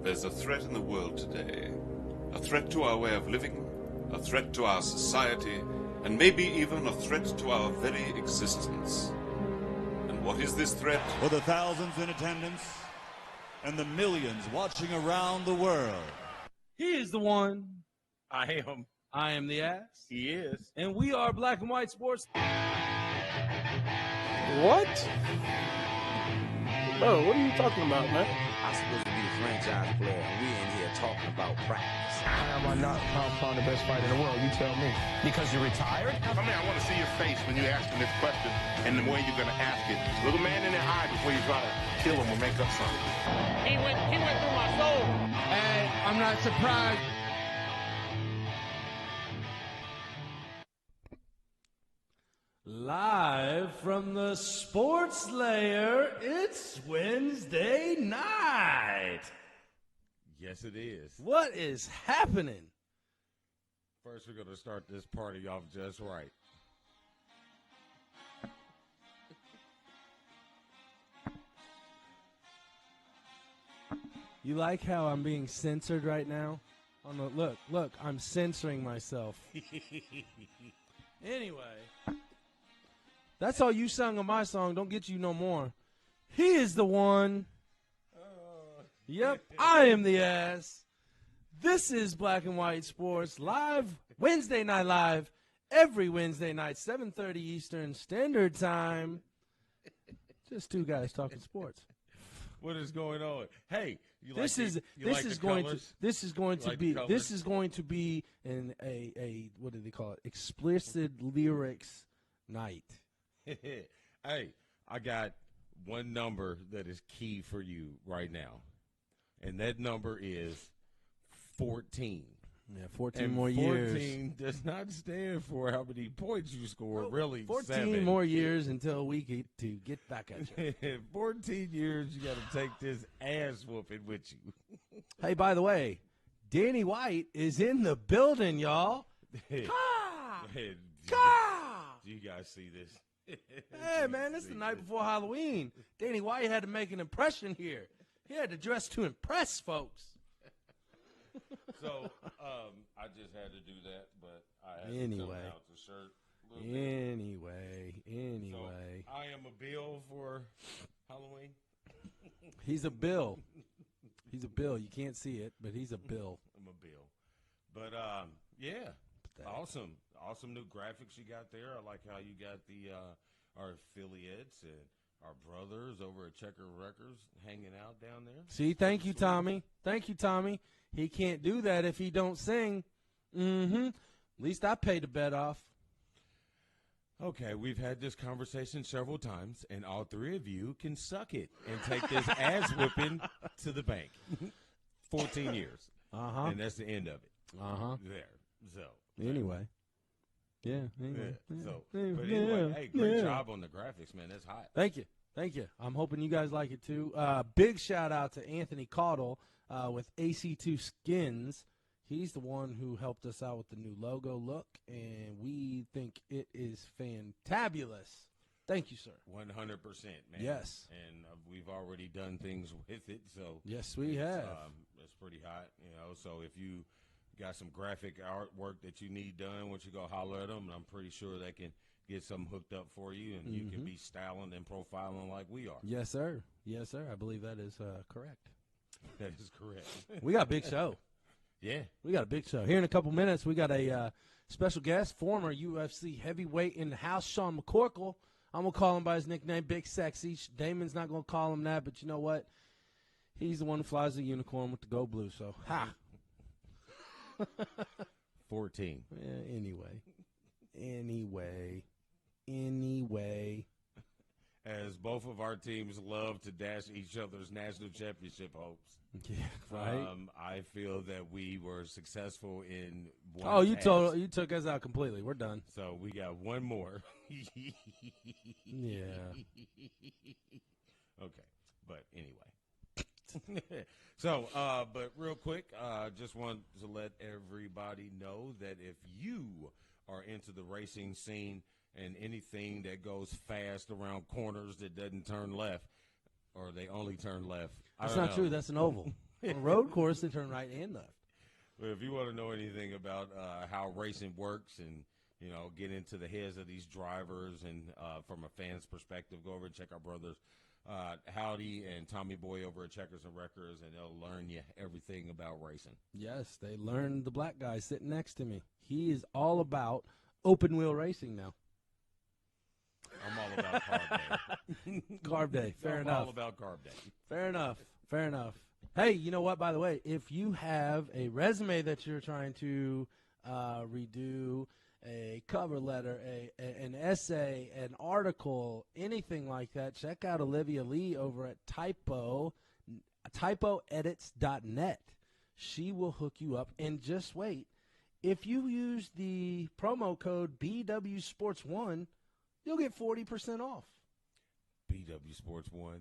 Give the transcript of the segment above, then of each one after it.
There's a threat in the world today. A threat to our way of living, a threat to our society, and maybe even a threat to our very existence. And what is this threat? For the thousands in attendance and the millions watching around the world. He is the one. I am. I am the ass. He is. And we are Black and White Sports. What? Bro, what are you talking about, man? I'm supposed to be a franchise player, and we in here talking about practice. How am I not pound the best fighter in the world? You tell me. Because you're retired? I mean, I want to see your face when you ask him this question and the way you're going to ask it. Look a man in the eye before you try to kill him or make up something. He went through my soul. Hey, I'm not surprised. Live from the Sports Lair, it's Wednesday night. Yes, it is. What is happening? First, we're going to start this party off just right. You like how I'm being censored right now? Oh, no, look, I'm censoring myself. Anyway, that's all you sung on my song. Don't get you no more. He is the one. Yep, I am the ass. This is Black and White Sports live, Wednesday Night Live, every Wednesday night, 7:30 Eastern Standard Time. Just two guys talking sports. What is going on? Hey, this is going to be a what do they call it? Explicit lyrics night. Hey, I got one number that is key for you right now, and that number is 14. Yeah, 14 and more 14 years. 14 does not stand for how many points you score. Well, really, 14 7. more years until we get to get back at you. 14 years, you got to take this ass whooping with you. Hey, by the way, Danny White is in the building, y'all. Do you guys see this? Hey, man, this is the night before Halloween. Danny White had to make an impression here. He had to dress to impress folks. So, I just had to do that, but I had to come out the shirt a little bit. So, I am a bill for Halloween. He's a bill. He's a bill. You can't see it, but he's a bill. I'm a bill. But, yeah, awesome. Awesome new graphics you got there. I like how you got the our affiliates and our brothers over at Checker Records hanging out down there. See, thank you, Tommy. Thank you, Tommy. He can't do that if he don't sing. At least I paid the bet off. Okay, we've had this conversation several times, and all three of you can suck it and take this ass whipping to the bank. 14 years. And that's the end of it. There. So. Anyway. Yeah. So, but anyway, hey, great job on the graphics, man. That's hot. Thank you. I'm hoping you guys like it too. Big shout out to Anthony Caudle with AC2 Skins. He's the one who helped us out with the new logo look, and we think it is fantabulous. Thank you, sir. 100%, man. Yes. And we've already done things with it, so yes, we have. It's pretty hot, So if you got some graphic artwork that you need done, once you go holler at them, and I'm pretty sure they can get something hooked up for you, and you can be styling and profiling like we are. Yes, sir. Yes, sir. I believe that is correct. That is correct. We got a big show. Yeah. We got a big show. Here in a couple minutes, we got a special guest, former UFC heavyweight in the house, Sean McCorkle. I'm going to call him by his nickname, Big Sexy. Damon's not going to call him that, but you know what? He's the one who flies the unicorn with the go blue, so ha. 14. Yeah, anyway. As both of our teams love to dash each other's national championship hopes. Yeah, right. I feel that we were successul in one. Oh, you took us out completely. We're done. So we got one more. Yeah. Okay, but anyway. So, but real quick, just want to let everybody know that if you are into the racing scene and anything that goes fast around corners that doesn't turn left, or they only turn left. That's not true. That's an oval. On a road course, they turn right and left. Well, if you want to know anything about how racing works and, get into the heads of these drivers and from a fan's perspective, go over and check our brothers Howdy and Tommy Boy over at Checkers and Wreckers, and they'll learn you everything about racing. Yes, they learned the black guy sitting next to me. He is all about open wheel racing now. I'm all about carb day. Carb day, fair enough. I'm all about carb day. Fair enough, fair enough. Hey, you know what, by the way, if you have a resume that you're trying to redo, a cover letter, an essay, an article, anything like that, check out Olivia Lee over at typoedits.net. She will hook you up. And just wait, if you use the promo code BWSPORTS1, you'll get 40% off. BWSPORTS1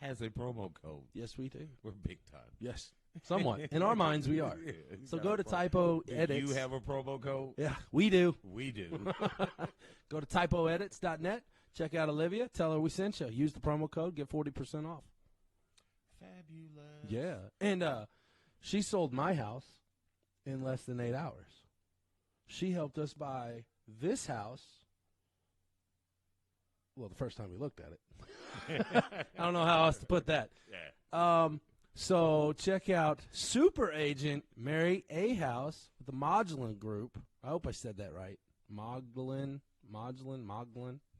has a promo code. Yes, we do. We're big time. Yes, somewhat. In our minds, we are. Yeah, so go to Typo Edits. You have a promo code? Yeah, we do. We do. Go to typoedits.net. Check out Olivia. Tell her we sent you. Use the promo code. Get 40% off. Fabulous. Yeah. And she sold my house in less than 8 hours. She helped us buy this house. Well, the first time we looked at it. I don't know how else to put that. Yeah. So check out Super Agent Mary A. House with the Modulin Group. I hope I said that right. Modulin,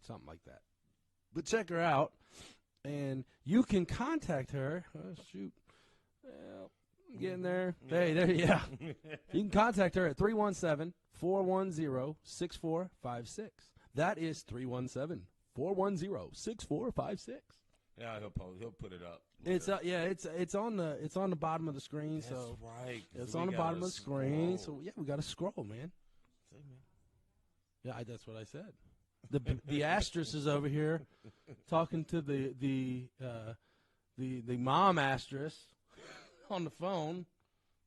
something like that. But check her out, and you can contact her. Oh, shoot. Well, I'm getting there. Hey, there, yeah. You can contact her at 317-410-6456. That is 317-410-6456. Yeah, he'll put it up. It's it's on the bottom of the screen. That's so right. it's on the bottom of the screen. So yeah, we got to scroll, man. Yeah, that's what I said. The asterisk is over here talking to the mom asterisk on the phone.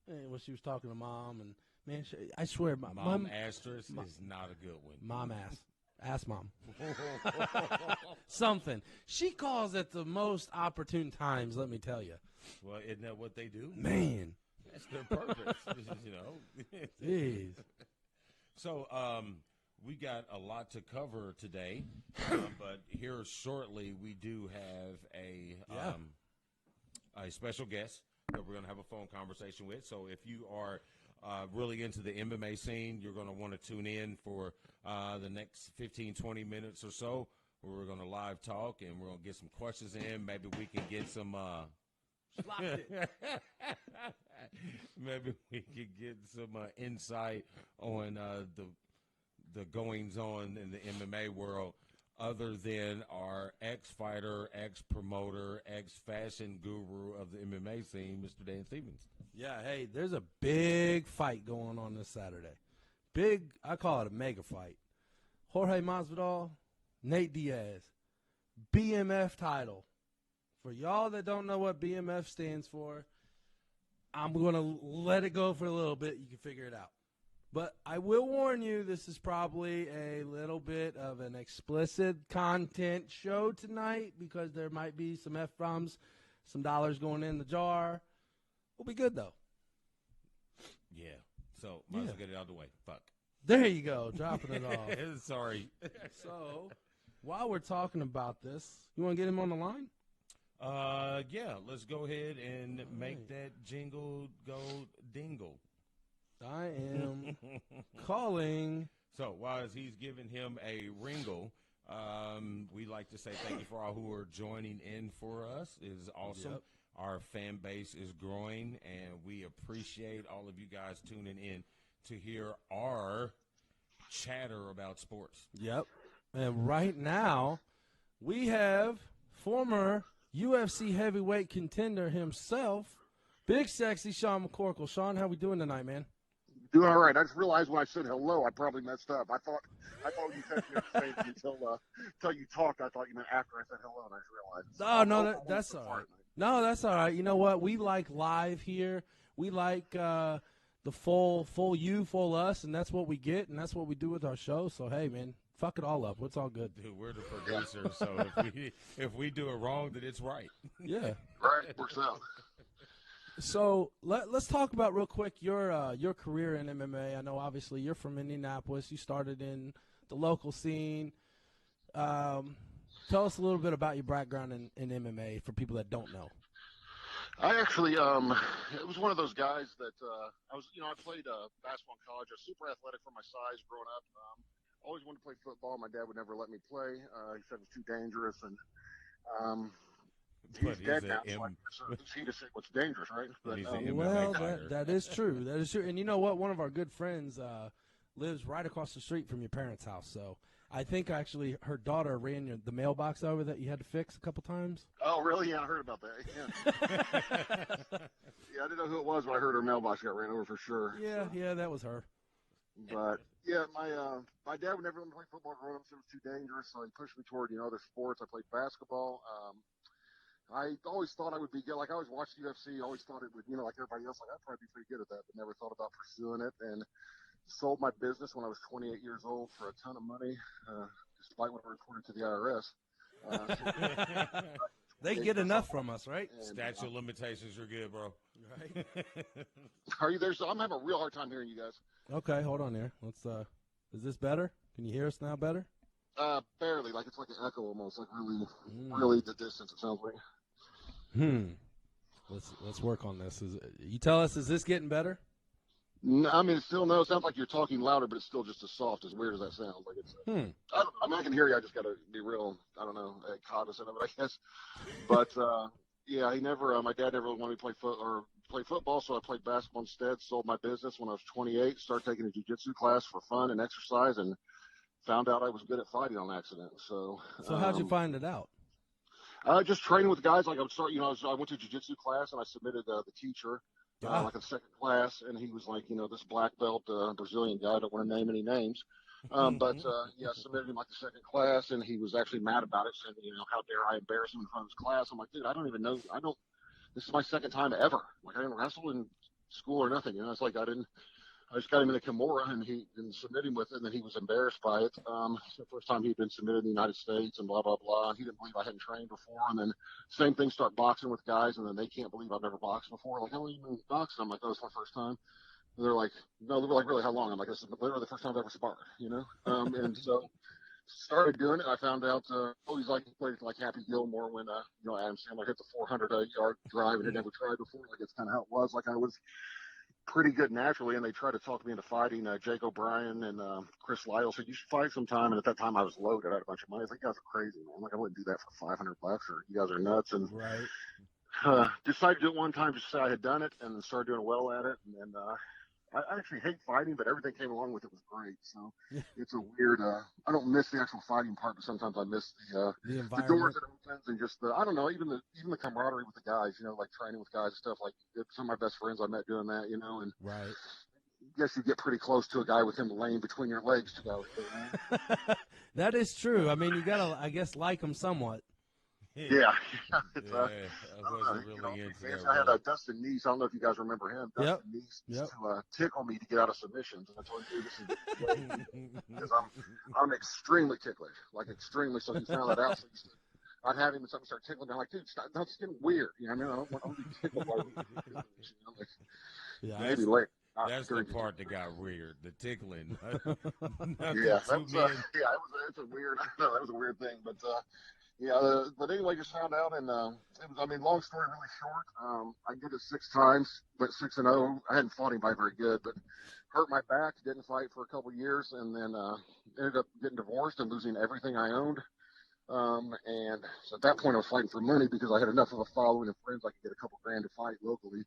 And when she was talking to mom, and man, I swear, mom asterisk is not a good one. Mom ass mom. Something. She calls at the most opportune times, let me tell you. Well, isn't that what they do? Man. That's their purpose, Jeez. So, we got a lot to cover today, but here shortly we do have a special guest that we're going to have a phone conversation with. So if you are really into the MMA scene, you're going to want to tune in for the next 15, 20 minutes or so. We're going to live talk, and we're going to get some questions in. Maybe we can get some maybe we could get some insight on the goings-on in the MMA world, other than our ex-fighter, ex-promoter, ex-fashion guru of the MMA scene, Mr. Dan Stevens. Yeah, hey, there's a big fight going on this Saturday. Big, I call it a mega fight. Jorge Masvidal, Nate Diaz, BMF title. For y'all that don't know what BMF stands for, I'm going to let it go for a little bit. You can figure it out. But I will warn you, this is probably a little bit of an explicit content show tonight because there might be some F-bombs, some dollars going in the jar. We'll be good, though. Yeah. So, might as well get it out of the way. Fuck. There you go. Dropping it off. Sorry. So, while we're talking about this, you want to get him on the line? Yeah. Let's go ahead and make that jingle go dingle. I am calling. So while he's giving him a ringle, we'd like to say thank you for all who are joining in for us. It is awesome. Yep. Our fan base is growing, and we appreciate all of you guys tuning in to hear our chatter about sports. Yep. And right now, we have former UFC heavyweight contender himself, Big Sexy Sean McCorkle. Sean, how we doing tonight, man? Doing all right. I just realized when I said hello, I probably messed up. I thought you said you had to say it until you talked. I thought you meant after I said hello, and I just realized. Oh, no, that's all right. No, that's all right. You know what? We like live here. We like the full you, full us, and that's what we get, and that's what we do with our show. So, hey, man, fuck it all up. It's all good. Dude, we're the producers, so if we do it wrong, then it's right. Yeah. Right. Works out. So let's talk about real quick your career in MMA. I know obviously you're from Indianapolis. You started in the local scene. Tell us a little bit about your background in MMA for people that don't know. I actually, it was one of those guys that I played basketball in college. I was super athletic for my size growing up. Always wanted to play football. My dad would never let me play. He said it was too dangerous, and he's dead now. So he just said what's dangerous, right? But, well, that is true. That is true. And you know what? One of our good friends lives right across the street from your parents' house. So I think actually her daughter ran the mailbox over that you had to fix a couple times. Oh, really? Yeah, I heard about that. Yeah. Yeah, I didn't know who it was, but I heard her mailbox got ran over for sure. Yeah, yeah, that was her. But yeah, my dad would never let me play football growing up, so it was too dangerous. So he pushed me toward other sports. I played basketball. I always thought I would be good. Like I always watched UFC. Always thought it would, like everybody else. Like I'd probably be pretty good at that, but never thought about pursuing it. And sold my business when I was 28 years old for a ton of money, despite what I reported to the IRS. They get enough from us, right? And, statute of limitations are good, bro. Right. Are you there? So I'm having a real hard time hearing you guys. Okay, hold on here. Let's. Is this better? Can you hear us now better? Barely. Like it's like an echo almost. Like really the distance. It sounds like. Let's work on this. You tell us, is this getting better? No, I mean, it sounds like you're talking louder, but it's still just as soft, as weird as that sounds. Like it's, I can hear you. I just got to be real, cognizant of it, I guess. But, yeah, my dad never wanted me to play football, so I played basketball instead, sold my business when I was 28, started taking a jiu-jitsu class for fun and exercise, and found out I was good at fighting on accident. So how'd you find it out? Just training with guys. Like I would start, I went to jiu-jitsu class, and I submitted the teacher. Like a second class, and he was like, this black belt Brazilian guy. I don't want to name any names. I submitted him like the second class, and he was actually mad about it, saying, how dare I embarrass him in front of his class. I'm like, dude, I don't even know. This is my second time ever. Like, I didn't wrestle in school or nothing. It's like I just got him in the Kimura and submitted him with it, and then he was embarrassed by it. It's the first time he'd been submitted in the United States and blah, blah, blah. And he didn't believe I hadn't trained before. And then same thing, start boxing with guys, and then they can't believe I've never boxed before. Like, how long have you been boxing? I'm like, oh, it's my first time. And they're like, no, they were like, really, how long? I'm like, this is literally the first time I've ever sparred, And so started doing it. I found out, he played like Happy Gilmore when, Adam Sandler hit the 400-yard drive and had never tried before. Like, it's kind of how it was. Like, I was pretty good naturally, and they tried to talk me into fighting Jake O'Brien and Chris Lyle said, you should fight sometime. And at that time I was loaded. I had a bunch of money. I was like, you guys are crazy, man. I'm like, I wouldn't do that for $500 or you guys are nuts. And decided to do it one time just to say I had done it and started doing well at it. And then I actually hate fighting, but everything came along with it was great. So it's a weird, I don't miss the actual fighting part, but sometimes I miss the doors it opens and just I don't know, even the camaraderie with the guys, like training with guys and stuff. Like some of my best friends I met doing that, and right. I guess you get pretty close to a guy with him laying between your legs to go. That is true. I mean, you gotta, I guess, like him somewhat. Yeah. I wasn't really into that. I had Dustin Neese. I don't know if you guys remember him. Dustin Neese used to tickle me to get out of submissions. And I told him, this is because I'm extremely ticklish, like extremely. So he found that out. So I'd have him and something start tickling me. I'm like, dude, stop, that's getting weird. I don't want to be tickled by maybe later. That's the part that got weird, the tickling. It's a weird. I know that was a weird thing, but. But anyway, just found out, and it was, long story really short. I did it 6 times, but 6-0. I hadn't fought anybody very good, but hurt my back, didn't fight for a couple of years, and then ended up getting divorced and losing everything I owned. And so at that point, I was fighting for money because I had enough of a following and friends I could get a couple grand to fight locally.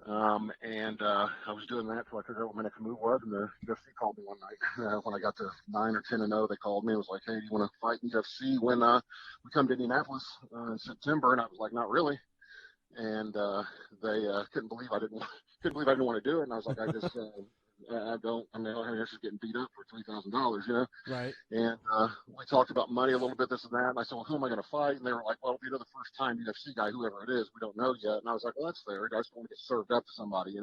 I was doing that till I figured out what my next move was, and the UFC called me one night. When I got to 9 or 10-0, they called me and was like, hey, do you want to fight in UFC when we come to Indianapolis in September? And I was like, not really. And they couldn't believe I didn't want to do it. And I was like, I just I'm just getting beat up for $3,000, Right. And we talked about money a little bit, this and that. And I said, well, who am I going to fight? And they were like, well, it'll be the first time UFC guy, whoever it is. We don't know yet. And I was like, well, that's fair. I just want to get served up to somebody,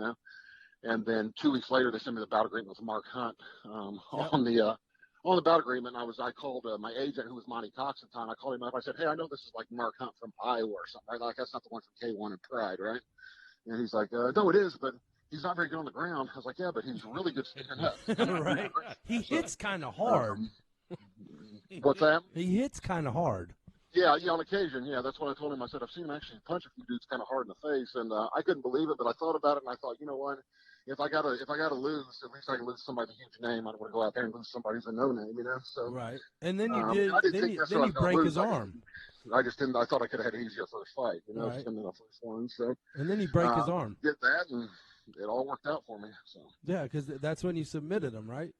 And then 2 weeks later, they sent me the bout agreement with Mark Hunt on the bout agreement. And I called my agent, who was Monty Cox at the time. I called him up. I said, hey, I know this is like Mark Hunt from Iowa or something, right? Like, that's not the one from K1 and Pride, right? And he's like, no, it is, but he's not very good on the ground. I was like, yeah, but he's really good standing up. Right. He hits kind of hard. What's that? He hits kind of hard. Yeah, on occasion, yeah. That's what I told him. I said, I've seen him actually punch a few dudes kind of hard in the face, and I couldn't believe it. But I thought about it, and I thought, you know what? If I gotta lose, at least I can lose somebody with a huge name. I don't want to go out there and lose somebody who's a no name, you know. So right. And then you break his arm. I just didn't. I thought I could have had an easier first fight, you know, in the first one. So and then you break his arm. Did that, and it all worked out for me. So yeah, because that's when you submitted him, right?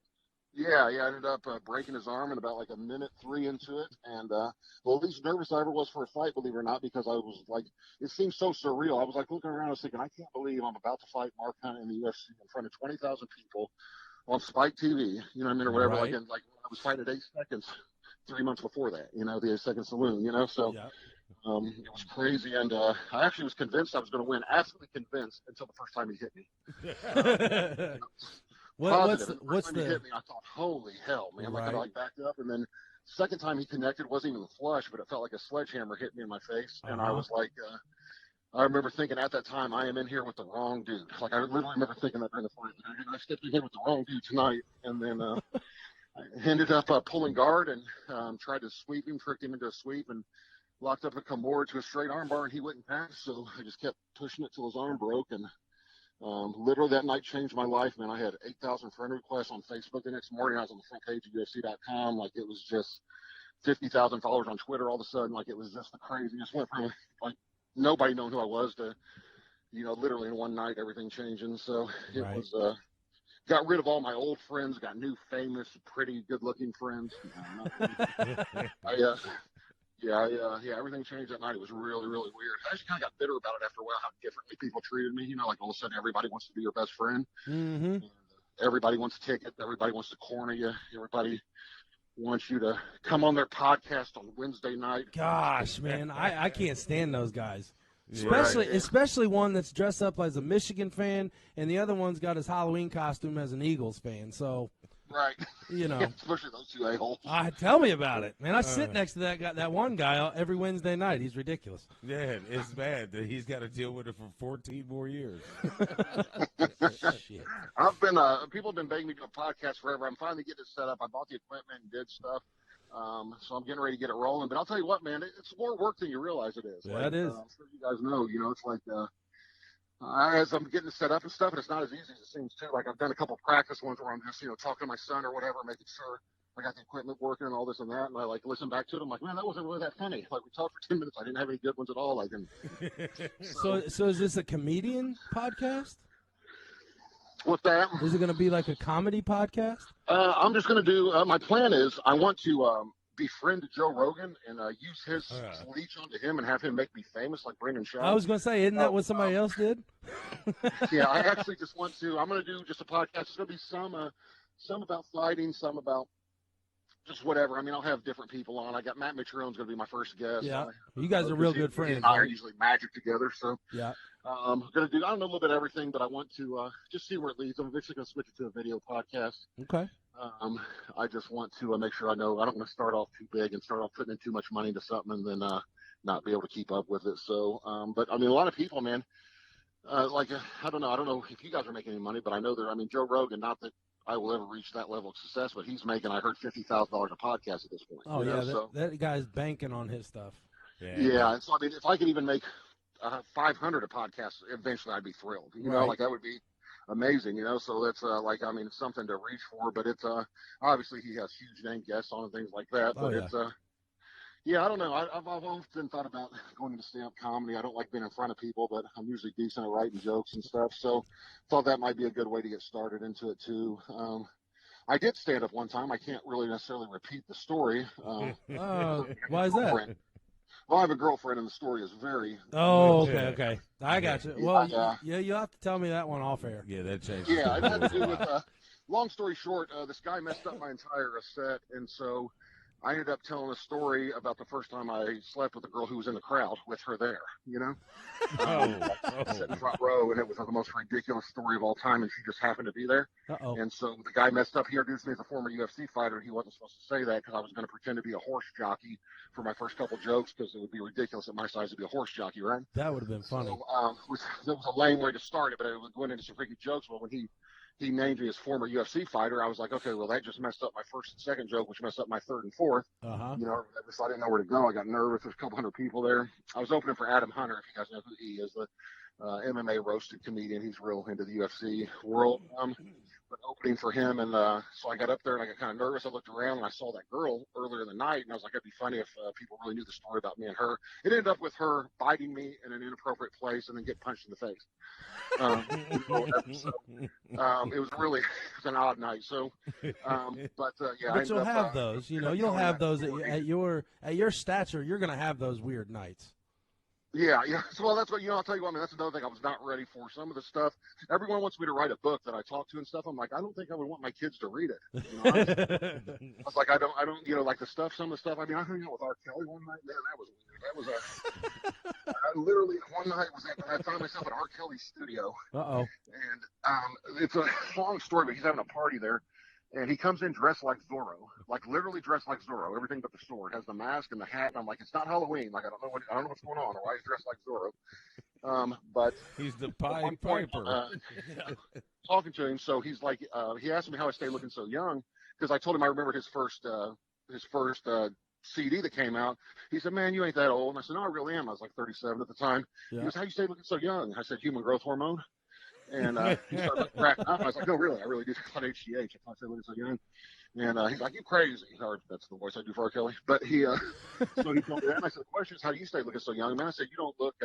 Yeah, I ended up breaking his arm in about like a minute 3 into it, and well, at least nervous I ever was for a fight, believe it or not, because I was like, it seemed so surreal. I was like looking around, I was thinking, I can't believe I'm about to fight Mark Hunt in the UFC in front of 20,000 people on Spike TV, you know what I mean, or whatever. Right. Like I was fighting at 8 seconds 3 months before that, you know, the 8 Second Saloon, you know, so. Yeah. It was crazy, and I actually was convinced I was going to win, absolutely convinced, until the first time he hit me. What's the hit me? I thought, holy hell, man! Like I backed up, and then second time he connected wasn't even flush, but it felt like a sledgehammer hit me in my face, and I was like, I remember thinking at that time, I am in here with the wrong dude. Like I literally remember thinking that during the fight, I stepped in here with the wrong dude tonight, and then I ended up pulling guard and tried to sweep him, tricked him into a sweep, and locked up a Kimura to a straight arm bar, and he wouldn't pass, so I just kept pushing it till his arm broke, and literally that night changed my life, man. I had 8,000 friend requests on Facebook the next morning. I was on the front page of UFC.com. Like, it was just 50,000 followers on Twitter all of a sudden. Like, it was just the craziest. Went from, like, nobody knowing who I was to, you know, literally in one night, everything changing. So it was, got rid of all my old friends, got new, famous, pretty, good-looking friends. Everything changed that night. It was really, really weird. I just kind of got bitter about it after a while, how differently people treated me. You know, like all of a sudden everybody wants to be your best friend. Mm-hmm. Everybody wants a ticket. Everybody wants to corner you. Everybody wants you to come on their podcast on Wednesday night. Gosh, man, I can't stand those guys. Especially one that's dressed up as a Michigan fan, and the other one's got his Halloween costume as an Eagles fan. So, you know, especially those two a-holes. Tell me about it, man. I sit next to that one guy every Wednesday night. He's ridiculous. Yeah, it's bad that he's got to deal with it for 14 more years. Shit. I've been people have been begging me to do a podcast forever. I'm finally getting it set up. I bought the equipment and did stuff. So I'm getting ready to get it rolling. But I'll tell you what, man, it's more work than you realize it is. Yeah, it is. I'm sure you guys know, you know, it's like as I'm getting it set up and stuff, and it's not as easy as it seems, too. Like, I've done a couple practice ones where I'm just, you know, talking to my son or whatever, making sure I got the equipment working and all this and that. And I, like, listen back to it. I'm like, man, that wasn't really that funny. Like, we talked for 10 minutes. I didn't have any good ones at all. Like, so is this a comedian podcast? What's that? Is it going to be like a comedy podcast? I'm just going to do my plan is I want to befriend Joe Rogan and use his leech onto him and have him make me famous like Brendan Shaw. I was going to say, isn't that what somebody else did? Yeah, I actually just want to. I'm going to do just a podcast. It's going to be some about fighting, some about just whatever. I mean, I'll have different people on. I got Matt Mitrione's going to be my first guest. Yeah, you guys are real good friends. He and I are usually magic together, so yeah. I'm going to do, I don't know, a little bit of everything, but I want to just see where it leads. I'm eventually going to switch it to a video podcast. Okay. I just want to make sure I know I don't want to start off too big and start off putting in too much money into something and then not be able to keep up with it. So, but I mean, a lot of people, man, like, I don't know if you guys are making any money, but I know I mean, Joe Rogan, not that I will ever reach that level of success, but he's making, I heard, $50,000 a podcast at this point. Oh, yeah, that guy's banking on his stuff. Yeah, and so, I mean, if I could even make 500 a podcast, eventually I'd be thrilled. You know, like that would be amazing, you know, so that's like, I mean, it's something to reach for, but it's obviously he has huge name guests on and things like that, but it's I don't know. I've often thought about going into stand-up comedy. I don't like being in front of people, but I'm usually decent at writing jokes and stuff, so thought that might be a good way to get started into it too. I did stand up one time. I can't really necessarily repeat the story. Why is that? Well, I have a girlfriend, and the story is very. Oh, okay. I got you. Well, you'll have to tell me that one off air. Yeah, that changed. Yeah, it had to do with. Long story short, this guy messed up my entire set, and so I ended up telling a story about the first time I slept with a girl who was in the crowd with her there, you know? Sitting in front row, and it was the most ridiculous story of all time, and she just happened to be there. And so the guy messed up. He introduced me as a former UFC fighter, and he wasn't supposed to say that because I was going to pretend to be a horse jockey for my first couple jokes because it would be ridiculous at my size to be a horse jockey, right? That would have been funny. So it was a lame way to start it, but it was going into some freaky jokes. Well, when he named me as former UFC fighter, I was like, okay, well, that just messed up my first and second joke, which messed up my third and fourth. You know, so I didn't know where to go. I got nervous. There's a couple hundred people there. I was opening for Adam Hunter, if you guys know who he is, the MMA roasted comedian. He's real into the UFC world. But opening for him, and so I got up there, and I got kind of nervous. I looked around, and I saw that girl earlier in the night, and I was like, it'd be funny if people really knew the story about me and her. It ended up with her biting me in an inappropriate place and then get punched in the face. It was really an odd night. So, but you'll have those. You know, you'll have those at your stature. You're going to have those weird nights. Yeah. So, well, that's what, I'll tell you what, I mean, that's another thing I was not ready for. Some of the stuff, everyone wants me to write a book that I talk to and stuff. I'm like, I don't think I would want my kids to read it. I was like, I don't, like the stuff, some of the stuff. I mean, I hung out with R. Kelly one night. Man, that was weird. I literally, one night I found myself at R. Kelly's studio. And it's a long story, but he's having a party there. And he comes in dressed like Zorro, like literally dressed like Zorro, everything but the sword. Has the mask and the hat, and I'm like, it's not Halloween. Like I don't know what's going on or why he's dressed like Zorro. But he's the Pied Piper. Talking to him, so he's like, he asked me how I stay looking so young because I told him I remembered his first CD that came out. He said, "Man, you ain't that old." And I said, "No, I really am." I was like 37 at the time. He goes, "How you stay looking so young?" I said, "Human growth hormone." And he started cracking up. I was like, "No, really, I really do. It's on HGH. I thought I so young." And he's like, "You crazy?" Or that's the voice I do for R. Kelly. But so he told me that. And I said, "The question is, how do you stay looking so young?" Man, I said, "You don't look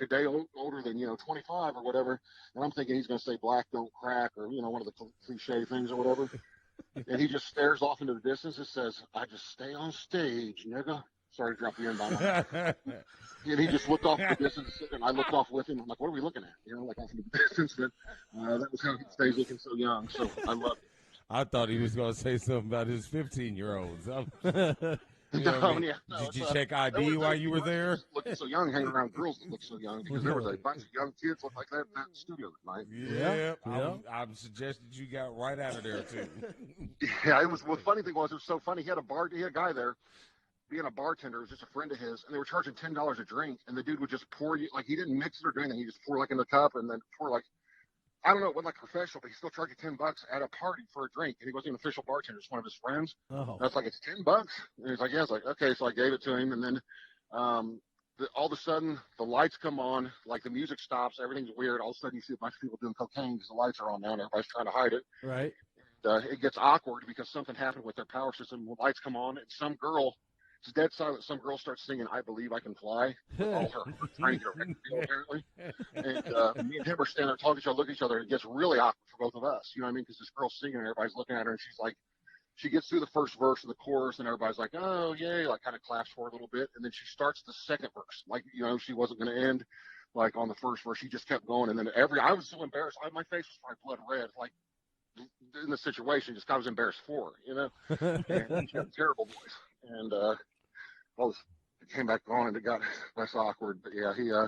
a day older than 25 or whatever." And I'm thinking he's going to say black don't crack or one of the cliche things or whatever. And he just stares off into the distance and says, "I just stay on stage, nigga." Sorry to drop the N-bomb. And he just looked off the distance, and I looked off with him. I'm like, "What are we looking at?" Like off in the distance. And that was how he stays looking so young. So I love it. I thought he was going to say something about his 15-year-olds. Did you check ID while you were there? Looking so young, hanging around girls that look so young, because there was a bunch of young kids look like that in that studio that night. Yeah. I'm suggesting you got right out of there too. Yeah, it was. Well, the funny thing was, it was so funny. He had a guy there. Being a bartender, it was just a friend of his, and they were charging $10 a drink, and the dude would just pour you, like he didn't mix it or do anything. He just pour like in the cup, and then pour like, I don't know, it wasn't like professional, but he still charged you $10 at a party for a drink, and he wasn't an official bartender, just one of his friends. And I was like, "It's $10?" And he's like, "Yeah." I was like, "Okay." So I gave it to him, and then all of a sudden the lights come on, like the music stops, everything's weird. All of a sudden you see a bunch of people doing cocaine because the lights are on now, and everybody's trying to hide it. Right. And, it gets awkward because something happened with their power system. The lights come on, and some girl. It's dead silent. Some girl starts singing "I Believe I Can Fly" with all her heart, trying to get a record deal, apparently. And me and him are standing there talking to each other, looking at each other, and it gets really awkward for both of us. You know what I mean? Because this girl's singing, and everybody's looking at her, and she's like, she gets through the first verse of the chorus, and everybody's like, "Oh, yay," like kind of claps for her a little bit. And then she starts the second verse. Like, she wasn't going to end like on the first verse. She just kept going. And then I was so embarrassed. My face was probably blood red. Like, in the situation, just I was embarrassed for her, And she had a terrible voice. And, it came back on and it got less awkward. But yeah,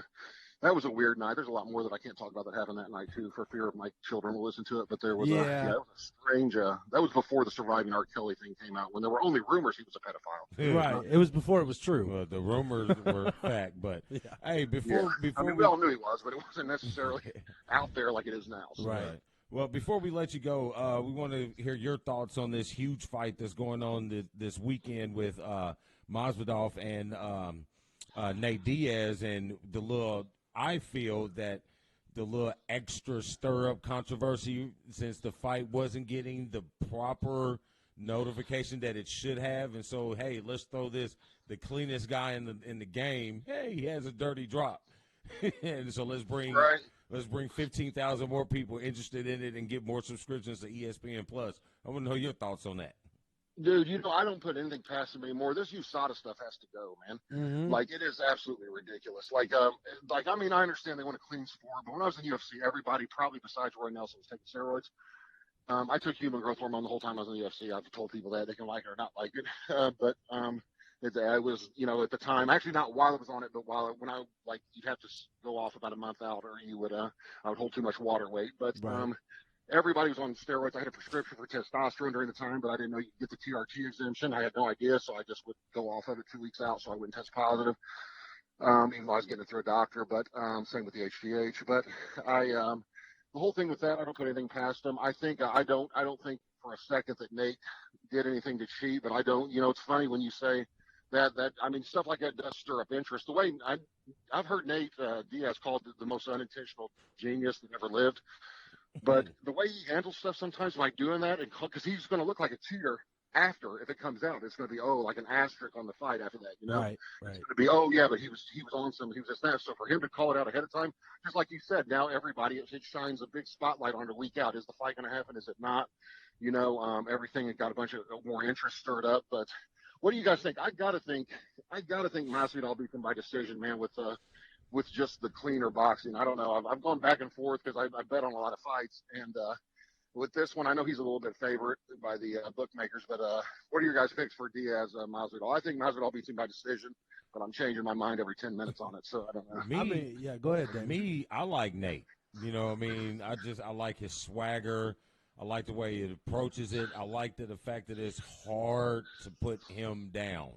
that was a weird night. There's a lot more that I can't talk about that happened that night too, for fear of my children will listen to it. But there was it was a strange. That was before the surviving R. Kelly thing came out, when there were only rumors he was a pedophile. Right. It was before it was true. Well, the rumors were fact, but hey, before we all knew he was, but it wasn't necessarily out there like it is now. So. Right. Well, before we let you go, we want to hear your thoughts on this huge fight that's going on this weekend with Masvidal and Nate Diaz, and I feel that the little extra stir-up controversy, since the fight wasn't getting the proper notification that it should have, and so, hey, let's throw the cleanest guy in the game. Hey, he has a dirty drop, and so let's bring 15,000 more people interested in it and get more subscriptions to ESPN Plus. I want to know your thoughts on that. Dude, I don't put anything past him anymore. This USADA stuff has to go, man. Mm-hmm. Like, it is absolutely ridiculous. Like, I mean, I understand they want a clean sport, but when I was in UFC, everybody, probably besides Roy Nelson, was taking steroids. I took human growth hormone the whole time I was in the UFC. I've told people that they can like it or not like it, but I was, at the time, actually not while I was on it, but when I you'd have to go off about a month out, or you would, I would hold too much water weight. But Right. everybody was on steroids. I had a prescription for testosterone during the time, but I didn't know you could get the TRT exemption. I had no idea, so I just would go off of it 2 weeks out, so I wouldn't test positive. Even though I was getting it through a doctor, but same with the HGH. But the whole thing with that, I don't put anything past him. I think I don't think for a second that Nate did anything to cheat, but I don't. It's funny when you say that. I mean, stuff like that does stir up interest. The way I've heard Nate Diaz called the most unintentional genius that ever lived. But the way he handles stuff sometimes, like doing that, because he's going to look like a cheater after if it comes out. It's going to be like an asterisk on the fight after that, Right. It's going to be but he was on some, he was just that. So for him to call it out ahead of time, just like you said, now everybody it shines a big spotlight on the week out. Is the fight going to happen? Is it not? Everything got a bunch of more interest stirred up. But what do you guys think? I gotta think Masvidal beat him by decision, man. With just the cleaner boxing. I don't know. I've gone back and forth because I bet on a lot of fights. And with this one, I know he's a little bit favorite by the bookmakers. But what are your guys' picks for Diaz Masvidal? I think Masvidal beats him by decision, but I'm changing my mind every 10 minutes on it. So I don't know. Go ahead, Damon. Me, I like Nate. I like his swagger. I like the way he approaches it. I like the fact that it's hard to put him down.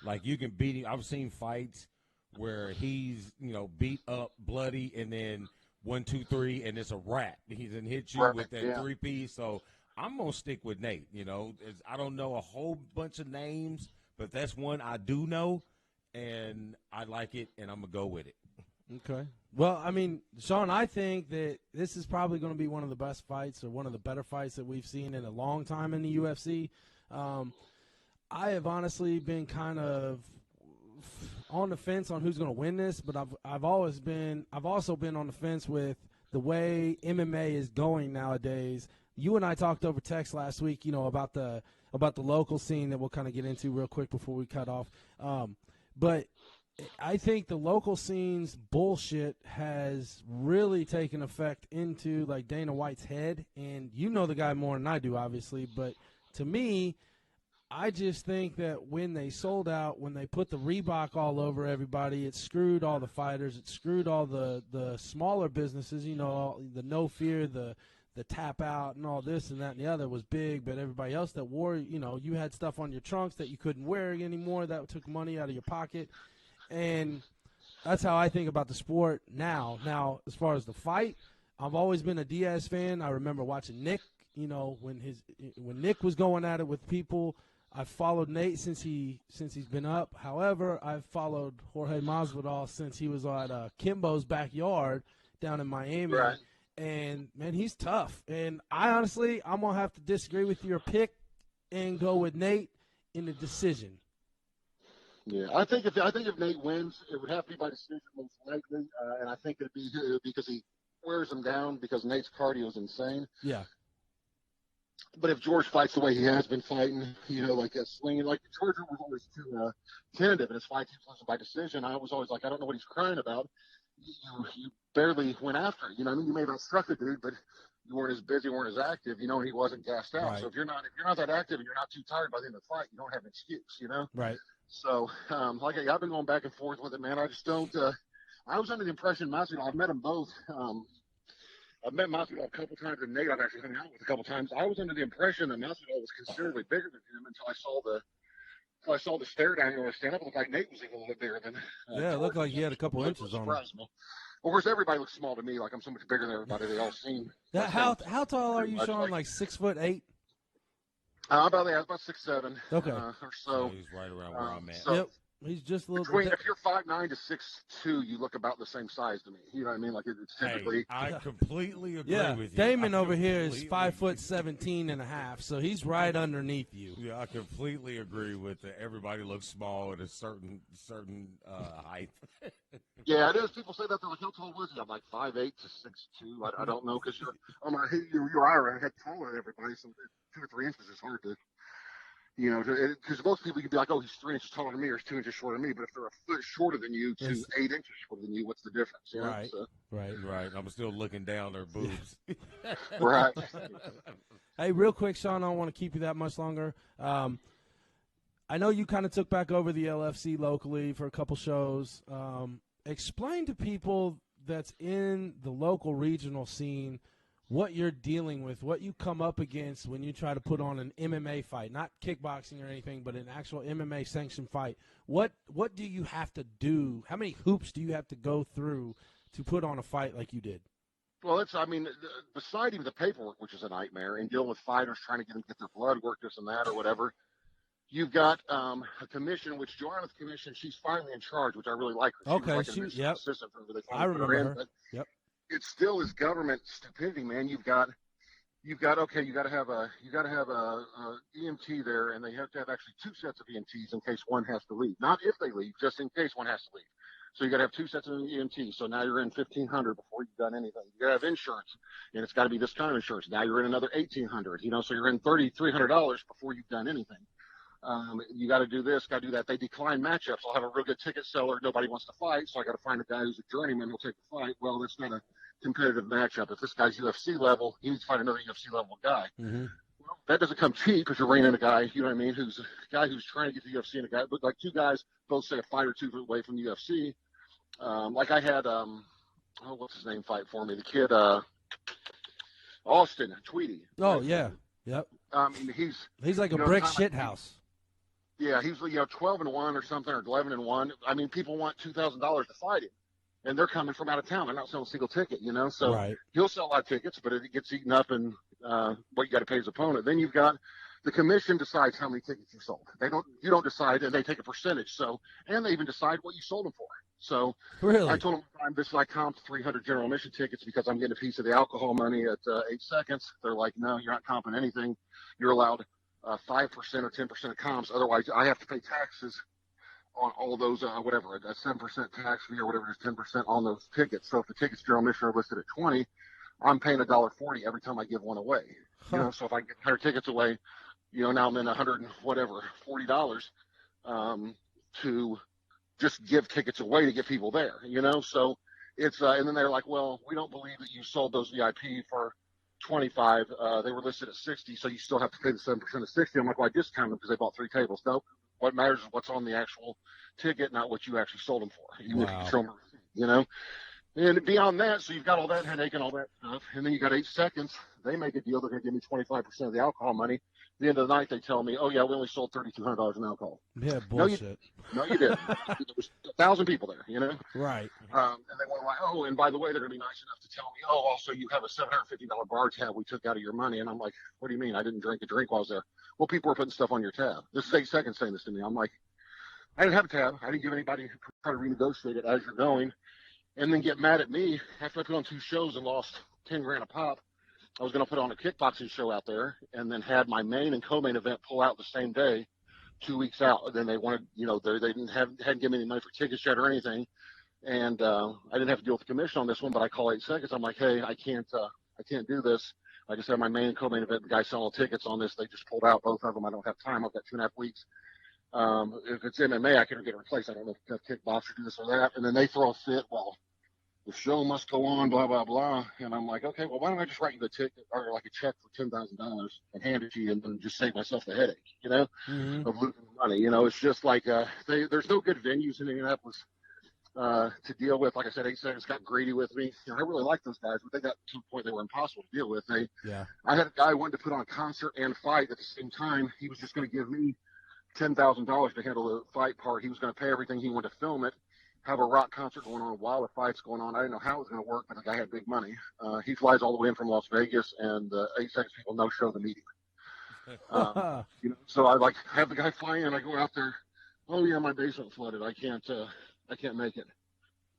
Like, you can beat him. I've seen fights where he's, beat up, bloody, and then 1, 2, 3, and it's a wrap. He's gonna hit you with that 3-piece. So I'm gonna stick with Nate. I don't know a whole bunch of names, but that's one I do know, and I like it, and I'm gonna go with it. Okay. Well, I mean, Sean, I think that this is probably going to be one of the best fights, or one of the better fights that we've seen in a long time in the UFC. I have honestly been kind of on the fence on who's going to win this, but I've also been on the fence with the way MMA is going nowadays. You and I talked over text last week, about the local scene that we'll kind of get into real quick before we cut off. But I think the local scene's bullshit has really taken effect into like Dana White's head, and you know the guy more than I do, obviously, but to me, I just think that when they sold out, when they put the Reebok all over everybody, it screwed all the fighters. It screwed all the smaller businesses, the No Fear, the Tap Out, and all this and that and the other was big. But everybody else that wore, you had stuff on your trunks that you couldn't wear anymore. That took money out of your pocket. And that's how I think about the sport now. Now, as far as the fight, I've always been a Diaz fan. I remember watching Nick, when Nick was going at it with people. I've followed Nate since he's been up. However, I've followed Jorge Masvidal since he was at Kimbo's backyard down in Miami. Right. And, man, he's tough. And I'm going to have to disagree with your pick and go with Nate in the decision. Yeah, I think if Nate wins, it would have to be by decision most likely, and I think it'd be because he wears him down because Nate's cardio is insane. Yeah. But if George fights the way he has been fighting, like that swinging, like George was always too tentative in his fights. He was losing by decision. I was always like, I don't know what he's crying about. You barely went after it. You may have outstruck the dude, but you weren't as busy, weren't as active, and he wasn't gassed out. Right. So if you're not that active and you're not too tired by the end of the fight, you don't have an excuse, Right. So, I've been going back and forth with it, man. I just don't. I was under the impression Masvidal. I've met them both. I've met Masvidal a couple times, and Nate I've actually hung out with a couple times. I was under the impression that Masvidal was considerably bigger than him until I saw the stare down or stand up. It looked like Nate was even a little bit bigger than. Yeah, it looked like he had a couple inches on him. Me. Of course, everybody looks small to me. Like I'm so much bigger than everybody. They all seem. How tall are you, Sean? Like 6'8"? About 6'7". Okay. Or so. He's right around where I'm at. So, yep. He's just a little. If you're 5'9" to 6'2", you look about the same size to me. You know what I mean? Like it's typically. I completely agree with you. Damon over here is 5'17.5", so he's right underneath you. Yeah, I completely agree with it. Everybody looks small at a certain height. Yeah, it is. People say that they're like, how tall was he? I'm like 5'8" to 6'2". I don't know because you're Ira head taller than everybody, so 2 or 3 inches is hard to. You know, because most people could be like, oh, he's 3 inches taller than me or he's 2 inches shorter than me. But if they're a foot shorter than you to 8 inches shorter than you, what's the difference? You know? Right. So, Right. I'm still looking down their boobs. right. Hey, real quick, Sean, I don't want to keep you that much longer. I know you kind of took back over the LFC locally for a couple shows. Explain to people that's in the local regional scene what you're dealing with, what you come up against when you try to put on an MMA fight, not kickboxing or anything, but an actual MMA sanctioned fight. What do you have to do? How many hoops do you have to go through to put on a fight like you did? Well, beside even the paperwork, which is a nightmare, and dealing with fighters trying to get them to get their blood work, this and that, or whatever, you've got a commission, which Joanna's commission, she's finally in charge, which I really like her. Okay, was like an assistant for the I remember her. but Yep. It still is government stupidity, man. You got to have a EMT there, and they have to have actually 2 sets of EMTs in case one has to leave. Not if they leave, just in case one has to leave. So you got to have 2 sets of EMTs. So now you're in $1,500 before you've done anything. You got to have insurance, and it's got to be this kind of insurance. Now you're in another $1,800. You know, so you're in $300 before you've done anything. You got to do this, got to do that. They decline matchups. I'll have a real good ticket seller. Nobody wants to fight, so I got to find a guy who's a journeyman who'll take the fight. Well, that's not a competitive matchup. If this guy's UFC level, he needs to find another UFC level guy. Mm-hmm. Well, that doesn't come cheap because you're reining a guy, you know what I mean, who's a guy who's trying to get to the UFC, and a guy, but like 2 guys, both say a fight or 2 away from the UFC. Like I had, what's his name fight for me? The kid, Austin Tweedy. Oh, yeah. Yep. He's like a brick shit house. Yeah, he's 12-1 or something, or 11-1. I mean, people want $2,000 to fight him, and they're coming from out of town. They're not selling a single ticket, you know. So he'll sell a lot of tickets, but it gets eaten up in what you got to pay his opponent. Then you've got the commission decides how many tickets you sold. You don't decide, and they take a percentage. So, and they even decide what you sold them for. So really, I told them I comped 300 general admission tickets because I'm getting a piece of the alcohol money at 8 seconds. They're like, no, you're not comping anything. You're allowed 5% or 10% of comps. Otherwise, I have to pay taxes on all those, whatever, a 7% tax fee or whatever it is, 10% on those tickets. So if the tickets general admission are listed at 20, I'm paying $1.40 every time I give one away. You know, so if I get 100 tickets away, you know, now I'm in $40 to just give tickets away to get people there, you know? So it's, and then they're like, well, we don't believe that you sold those VIP for 25. They were listed at 60, so you still have to pay the 7% of 60. I'm like, well, I discounted them because they bought 3 tables. No, what matters is what's on the actual ticket, not what you actually sold them for. Even if you show them a receipt, you know? And beyond that, so you've got all that headache and all that stuff, and then you got 8 seconds. They make a deal. They're going to give me 25% of the alcohol money. At the end of the night, they tell me, oh, yeah, we only sold $3,200 in alcohol. Yeah, bullshit. No, you didn't. There was 1,000 people there, you know? Right. And they were like, oh, and by the way, they're going to be nice enough to tell me, oh, also you have a $750 bar tab we took out of your money. And I'm like, what do you mean? I didn't drink a drink while I was there. Well, people were putting stuff on your tab. This is 8 seconds saying this to me. I'm like, I didn't have a tab. I didn't give anybody who try to renegotiate it as you're going. And then get mad at me after I put on 2 shows and lost $10,000 a pop. I was going to put on a kickboxing show out there and then had my main and co-main event pull out the same day, 2 weeks out. And then they wanted, you know, they hadn't given me any money for tickets yet or anything. And I didn't have to deal with the commission on this one, but I call 8 seconds. I'm like, hey, I can't do this. I just had my main and co-main event. The guy selling tickets on this, they just pulled out both of them. I don't have time. I've got 2.5 weeks. If it's MMA, I can get it replaced. I don't know if kickboxer do this or that. And then they throw a fit. Well, the show must go on, blah, blah, blah. And I'm like, okay, well, why don't I just write you the ticket or like a check for $10,000 and hand it to you and then just save myself the headache, you know, of losing money. You know, it's just like there's no good venues in Indianapolis to deal with. Like I said, 8 seconds got greedy with me. You know, I really like those guys, but they got to a point they were impossible to deal with. I had a guy wanting to put on a concert and fight at the same time. He was just going to give me $10,000 to handle the fight part. He was going to pay everything. He wanted to film it, have a rock concert going on while the fight's going on. I didn't know how it was going to work, but the guy had big money. He flies all the way in from Las Vegas, and 8 seconds people no show the meeting. You know, so I like have the guy fly in. I go out there. Oh yeah, my basement flooded. I can't make it.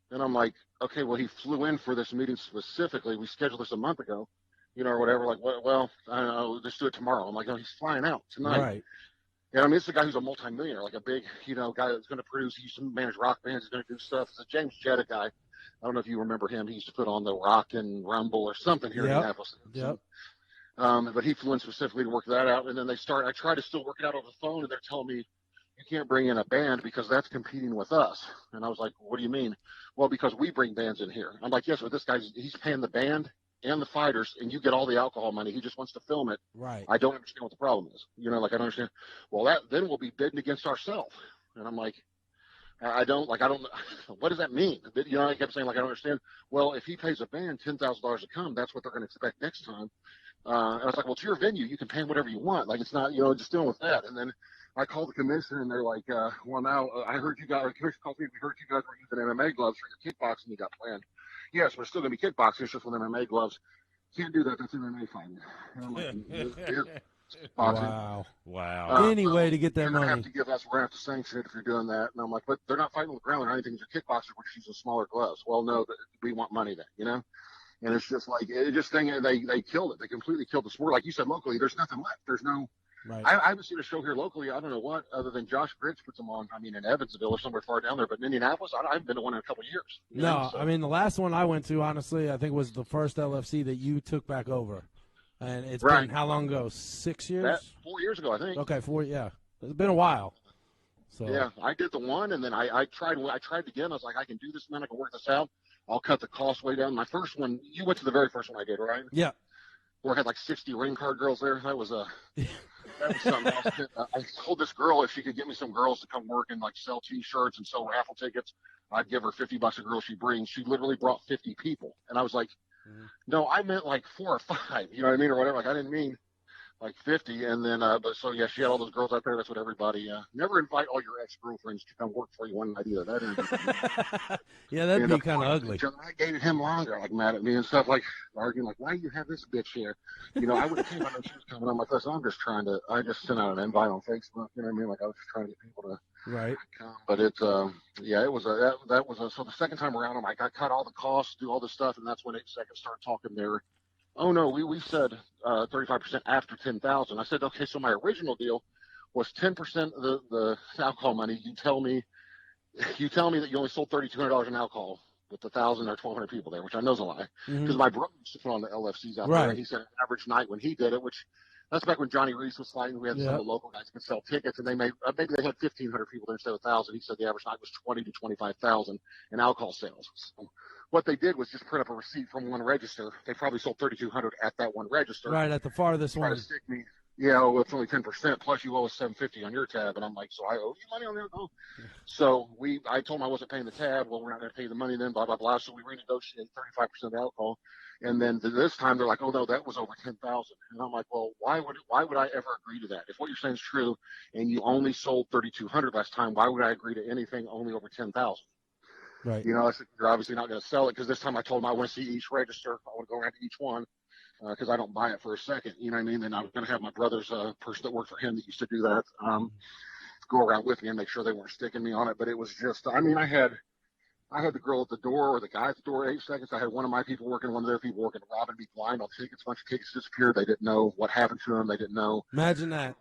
And I'm like, okay, well he flew in for this meeting specifically. We scheduled this a month ago, you know, or whatever. Like, well, I don't know. Let's do it tomorrow. I'm like, oh, he's flying out tonight. Right. Yeah, I mean, it's a guy who's a multimillionaire, like a big, you know, guy that's going to produce. He used to manage rock bands. He's going to do stuff. It's a James Jetta guy. I don't know if you remember him. He used to put on the Rock and Rumble or something here in Indianapolis. Yep. But he flew in specifically to work that out. And then I try to still work it out over the phone, and they're telling me, you can't bring in a band because that's competing with us. And I was like, what do you mean? Well, because we bring bands in here. I'm like, yes, but this guy's, he's paying the band and the fighters, and you get all the alcohol money. He just wants to film it. Right. I don't understand what the problem is. You know, like, I don't understand. Well, then we'll be bidding against ourselves. And I'm like, I don't, what does that mean? You know, I kept saying, like, I don't understand. Well, if he pays a band $10,000 to come, that's what they're going to expect next time. And I was like, well, it's your venue. You can pay him whatever you want. Like, it's not, you know, just dealing with that. And then I called the commission, and they're like, well, now I heard you guys, the commission called me, we heard you guys were using MMA gloves for your kickboxing you got planned. Yes, we're still going to be kickboxing, it's just with MMA gloves. Can't do that. That's MMA fighting. And I'm like, Wow. Any way to get that you're money. Have to give us, we're going to have to sanction it if you're doing that. And I'm like, but they're not fighting on the ground or anything. They're kickboxers, which using smaller gloves. Well, no, we want money then, you know? And it's just like, they killed it. They completely killed the sport. Like you said, locally, there's nothing left. There's no, right. I haven't seen a show here locally. I don't know what, other than Josh Griggs puts them on. I mean, in Evansville or somewhere far down there, but in Indianapolis, I haven't been to one in a couple of years. No, I mean, the last one I went to, honestly, I think was the first LFC that you took back over. And it's been how long ago? 6 years? 4 years ago, I think. Okay, 4, yeah. It's been a while. So yeah, I did the one, and then I tried again. I was like, I can do this, man. I can work this out. I'll cut the cost way down. My first one, you went to the very first one I did, right? Yeah. Where I had like 60 ring card girls there. That was something else. I told this girl if she could get me some girls to come work and like sell T-shirts and sell raffle tickets, I'd give her $50 a girl she brings. She literally brought 50 people, and I was like, no, I meant like 4 or 5. You know what I mean, or whatever. Like I didn't mean like 50. And then, but so yeah, she had all those girls out there. That's what everybody. Never invite all your ex-girlfriends to come work for you one night either. That yeah, that'd be kind of ugly. I dated him longer, like mad at me and stuff, like arguing, like, why do you have this bitch here? You know, I would have came out and she was coming. I'm like, listen, I just sent out an invite on Facebook. You know what I mean? Like I was just trying to get people to. Right. But it was so the second time around, I got cut all the costs, do all this stuff, and that's when it second started talking there. Oh no, we said 35% after 10,000. I said, okay, so my original deal was 10% of the alcohol money. You tell me that you only sold $3,200 in alcohol with 1,000 or 1,200 people there, which I know is a lie, because my brother used to put on the LFCs out there, and he said an average night when he did it, which. That's back when Johnny Reese was fighting. We had some of the local guys who could sell tickets, and they maybe they had 1,500 people there instead of 1,000. He said the average night was 20 to 25,000 in alcohol sales. So what they did was just print up a receipt from one register. They probably sold 3,200 at that one register. Right, at the farthest one. To stick me. Yeah, well, it's only 10%. Plus, you owe us $750 on your tab, and I'm like, so I owe you money on there? No. So I told him I wasn't paying the tab. Well, we're not going to pay the money then. Blah blah blah. So we renegotiated 35% of the alcohol. And then this time they're like, oh no, that was over 10,000. And I'm like, well, why would I ever agree to that? If what you're saying is true, and you only sold 3,200 last time, why would I agree to anything only over 10,000? Right. You know, I said, you're obviously not going to sell it, because this time I told them I want to see each register. I want to go around to each one, because I don't buy it for a second. You know what I mean? And I was going to have my brother's person that worked for him that used to do that go around with me and make sure they weren't sticking me on it. But it was just, I mean, I had the girl at the door, or the guy at the door, 8 seconds. I had one of my people working, one of their people working, robbing me blind on tickets. A bunch of tickets disappeared. They didn't know what happened to them. They didn't know. Imagine that.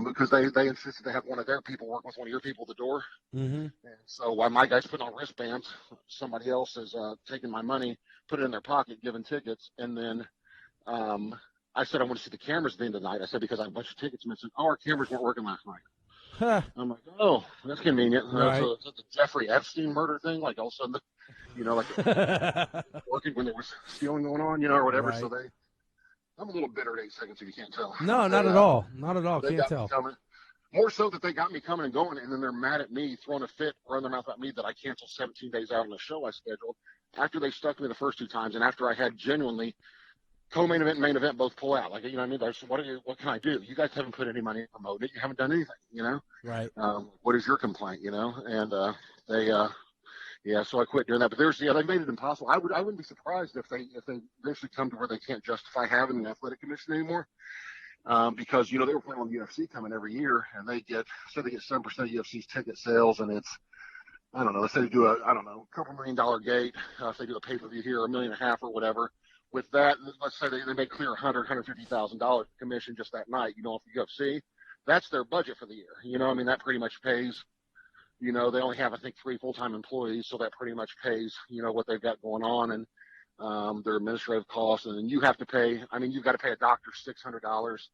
Because they insisted to have one of their people work with one of your people at the door. Mm-hmm. And so while my guy's putting on wristbands, somebody else is taking my money, put it in their pocket, giving tickets. And then I said, I want to see the cameras at the end of the night. I said, because I have a bunch of tickets. And I said, oh, our cameras weren't working last night. I'm like, oh, that's convenient. Right. So it's the Jeffrey Epstein murder thing. Like all of a sudden, you know, like working when there was stealing going on, you know, or whatever. Right. So I'm a little bitter at 8 seconds if you can't tell. No, not at all. Not at all. Can't tell. More so that they got me coming and going, and then they're mad at me, throwing a fit, running their mouth at me that I canceled 17 days out on the show I scheduled after they stuck me the first 2 times, and after I had genuinely co-main event and main event both pull out. Like, you know what I mean? I said, what can I do? You guys haven't put any money in promoting it. You haven't done anything, you know? Right. What is your complaint, you know? And so I quit doing that. But they made it impossible. I wouldn't be surprised if they eventually come to where they can't justify having an athletic commission anymore. Because, you know, they were planning on the UFC coming every year, and they get 7% of UFC's ticket sales, and it's, I don't know, let's say they do a couple $1 million gate, if they do a pay-per-view here, $1.5 million or whatever. With that, let's say they may clear $150,000 commission just that night, you know, off the UFC. That's their budget for the year. You know, I mean, that pretty much pays, you know, they only have, I think, 3 full-time employees, so that pretty much pays, you know, what they've got going on. And their administrative costs, and then you have to pay. I mean, you've got to pay a doctor $600.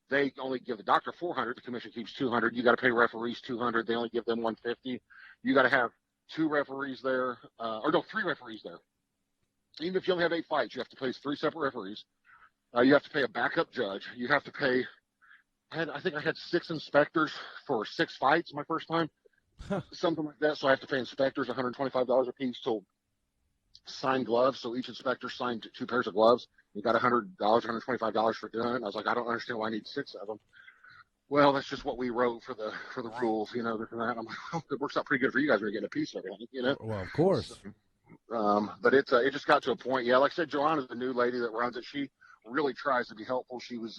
They only give the doctor $400. The commission keeps $200. You got to pay referees $200. They only give them $150. You got to have 2 referees there, or no, 3 referees there. Even if you only have 8 fights, you have to pay 3 separate referees. You have to pay a backup judge. You have to pay. I think I had 6 inspectors for 6 fights my first time, something like that. So I have to pay inspectors $125 a piece to sign gloves. So each inspector signed 2 pairs of gloves. You got $100, $125 for doing it. I was like, I don't understand why I need 6 of them. Well, that's just what we wrote for the rules, you know, this and that. I'm like, it works out pretty good for you guys when you're getting a piece of everything, you know. Well, of course. But it just got to a point. Yeah, like I said, Joanna's the new lady that runs it. She really tries to be helpful. She was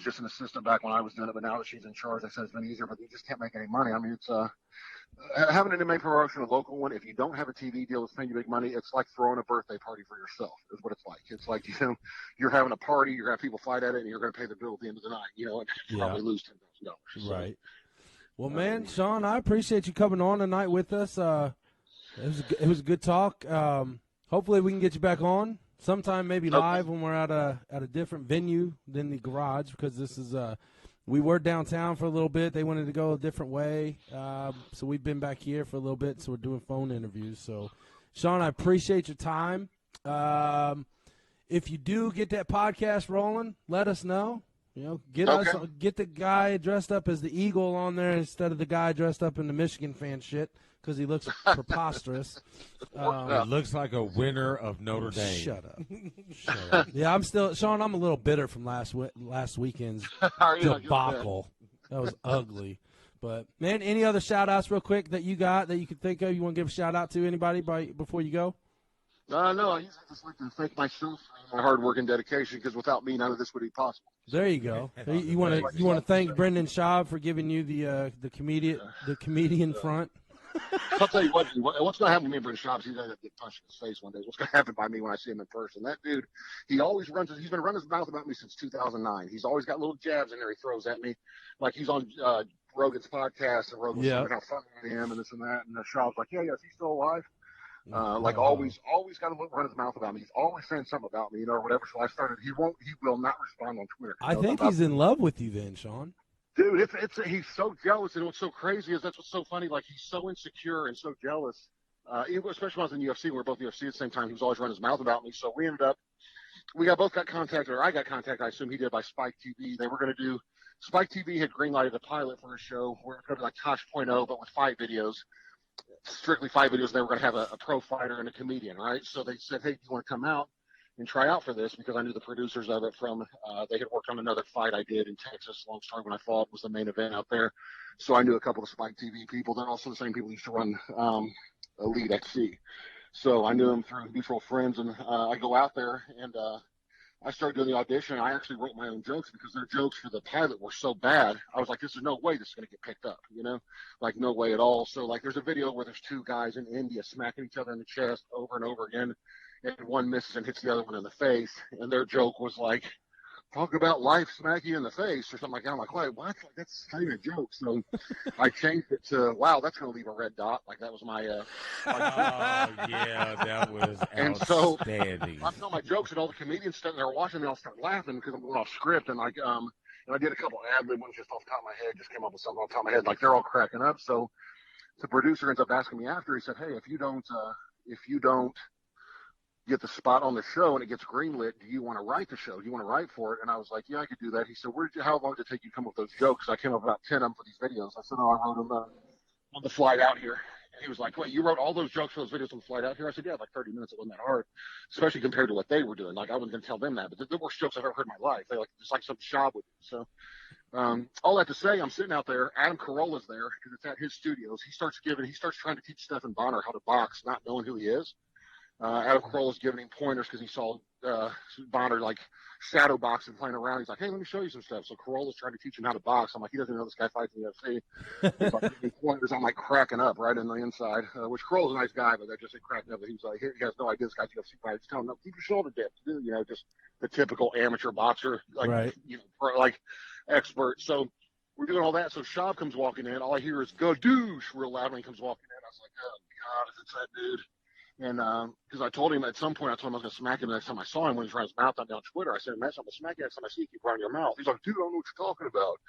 just an assistant back when I was doing it, but now that she's in charge, I said it's been easier. But you just can't make any money. I mean, it's having an MMA promotion, a local one. If you don't have a TV deal that's paying you big money, it's like throwing a birthday party for yourself. Is what it's like. It's like you're having a party, you're gonna have people fight at it, and you're gonna pay the bill at the end of the night. You know, and probably lose $10,000. Right. Well, man, Sean, I appreciate you coming on tonight with us. It was a good talk. Hopefully, we can get you back on sometime, maybe live when we're at a different venue than the garage, because this is we were downtown for a little bit. They wanted to go a different way, so we've been back here for a little bit. So we're doing phone interviews. So, Sean, I appreciate your time. If you do get that podcast rolling, let us know. You know, get the guy dressed up as the Eagle on there instead of the guy dressed up in the Michigan fan shit, because he looks preposterous. It looks like a winner of Notre Dame. Shut up. Yeah, I'm a little bitter from last weekend's debacle. That was ugly. But, man, any other shout-outs real quick that you got that you could think of? You want to give a shout-out to anybody before you go? No, I just like to thank myself for my hard work and dedication, because without me, none of this would be possible. There you go. You want to thank Brendan Schaub for giving you the comedian front. I'll tell you what's going to happen to me and Brendan Schaub. He's going to get punched in his face one day. What's going to happen by me when I see him in person? That dude, he's been running his mouth about me since 2009. He's always got little jabs in there he throws at me, like he's on Rogan's podcast, and Rogan's saying how funny I am and this and that. And Schaub's like, yeah, is he still alive? Always got to run his mouth about me. He's always saying something about me, or whatever. So I started. He will not respond on Twitter. I think he's in love with you, then, Sean. Dude, he's so jealous, and what's so crazy is that's what's so funny. Like, he's so insecure and so jealous. Especially when I was in UFC, we were both UFC at the same time. He was always running his mouth about me. So we both got contacted, or I got contacted. I assume he did, by Spike TV. They were going to do. Spike TV had greenlighted a pilot for a show where it could be like Tosh.0, but with 5 videos. Strictly 5 videos. They were going to have a pro fighter and a comedian, right? So they said, hey, do you want to come out and try out for this? Because I knew the producers of it from they had worked on another fight I did in Texas. Long story, when I fought, was the main event out there. So I knew a couple of Spike TV people. They're also the same people who used to run Elite XC. So I knew them through mutual friends, and I go out there, and I started doing the audition. I actually wrote my own jokes, because their jokes for the pilot were so bad. I was like, there's no way this is going to get picked up, you know? Like, no way at all. So, like, there's a video where there's 2 guys in India smacking each other in the chest over and over again, and one misses and hits the other one in the face. And their joke was like, talk about life smack you in the face or something like that. I'm like, wait, what? Like, that's not even a joke. So I changed it to, wow, that's going to leave a red dot. Like, that was my yeah, that was and outstanding. So I'm telling my jokes, and all the comedians sitting there watching me, I'll start laughing because I'm going off script. And like, and I did a couple ad-lib ones just off the top of my head, just came up with something off the top of my head. Like, they're all cracking up. So the producer ends up asking me after. He said, hey, if you don't get the spot on the show and it gets greenlit, do you want to write the show? Do you want to write for it? And I was like, yeah, I could do that. He said, how long did it take you to come up with those jokes? I came up with about 10 of them for these videos. I said, I wrote them on the flight out here. And he was like, wait, you wrote all those jokes for those videos on the flight out here? I said, yeah, like 30 minutes. It wasn't that hard, especially compared to what they were doing. Like, I wasn't going to tell them that, but the worst jokes I've ever heard in my life. It's like some Schaub would do. So all that to say, I'm sitting out there. Adam Carolla's there because it's at his studios. He starts trying to teach Stephen Bonner how to box, not knowing who he is. Adam Carolla's giving him pointers because he saw Bonner like shadow boxing, playing around. He's like, hey, let me show you some stuff. So Carolla's trying to teach him how to box. I'm like, he doesn't know this guy fights in the UFC. He's like, giving me pointers. I'm like cracking up right in the inside, which Carolla's a nice guy, but that just cracking up. He was like, he has no idea this guy's a UFC fighter. He's telling him, no, keep your shoulder dipped. You know, just the typical amateur boxer, like, right. You know, like expert. So we're doing all that. So Schaub comes walking in. All I hear is "go douche" real loud when he comes walking in. I was like, oh God, if it's that dude. And because I told him at some point, I told him I was going to smack him the next time I saw him when he was running his mouth out down Twitter. I said, man, I'm going to smack you next time I see you. Keep running your mouth. He's like, dude, I don't know what you're talking about.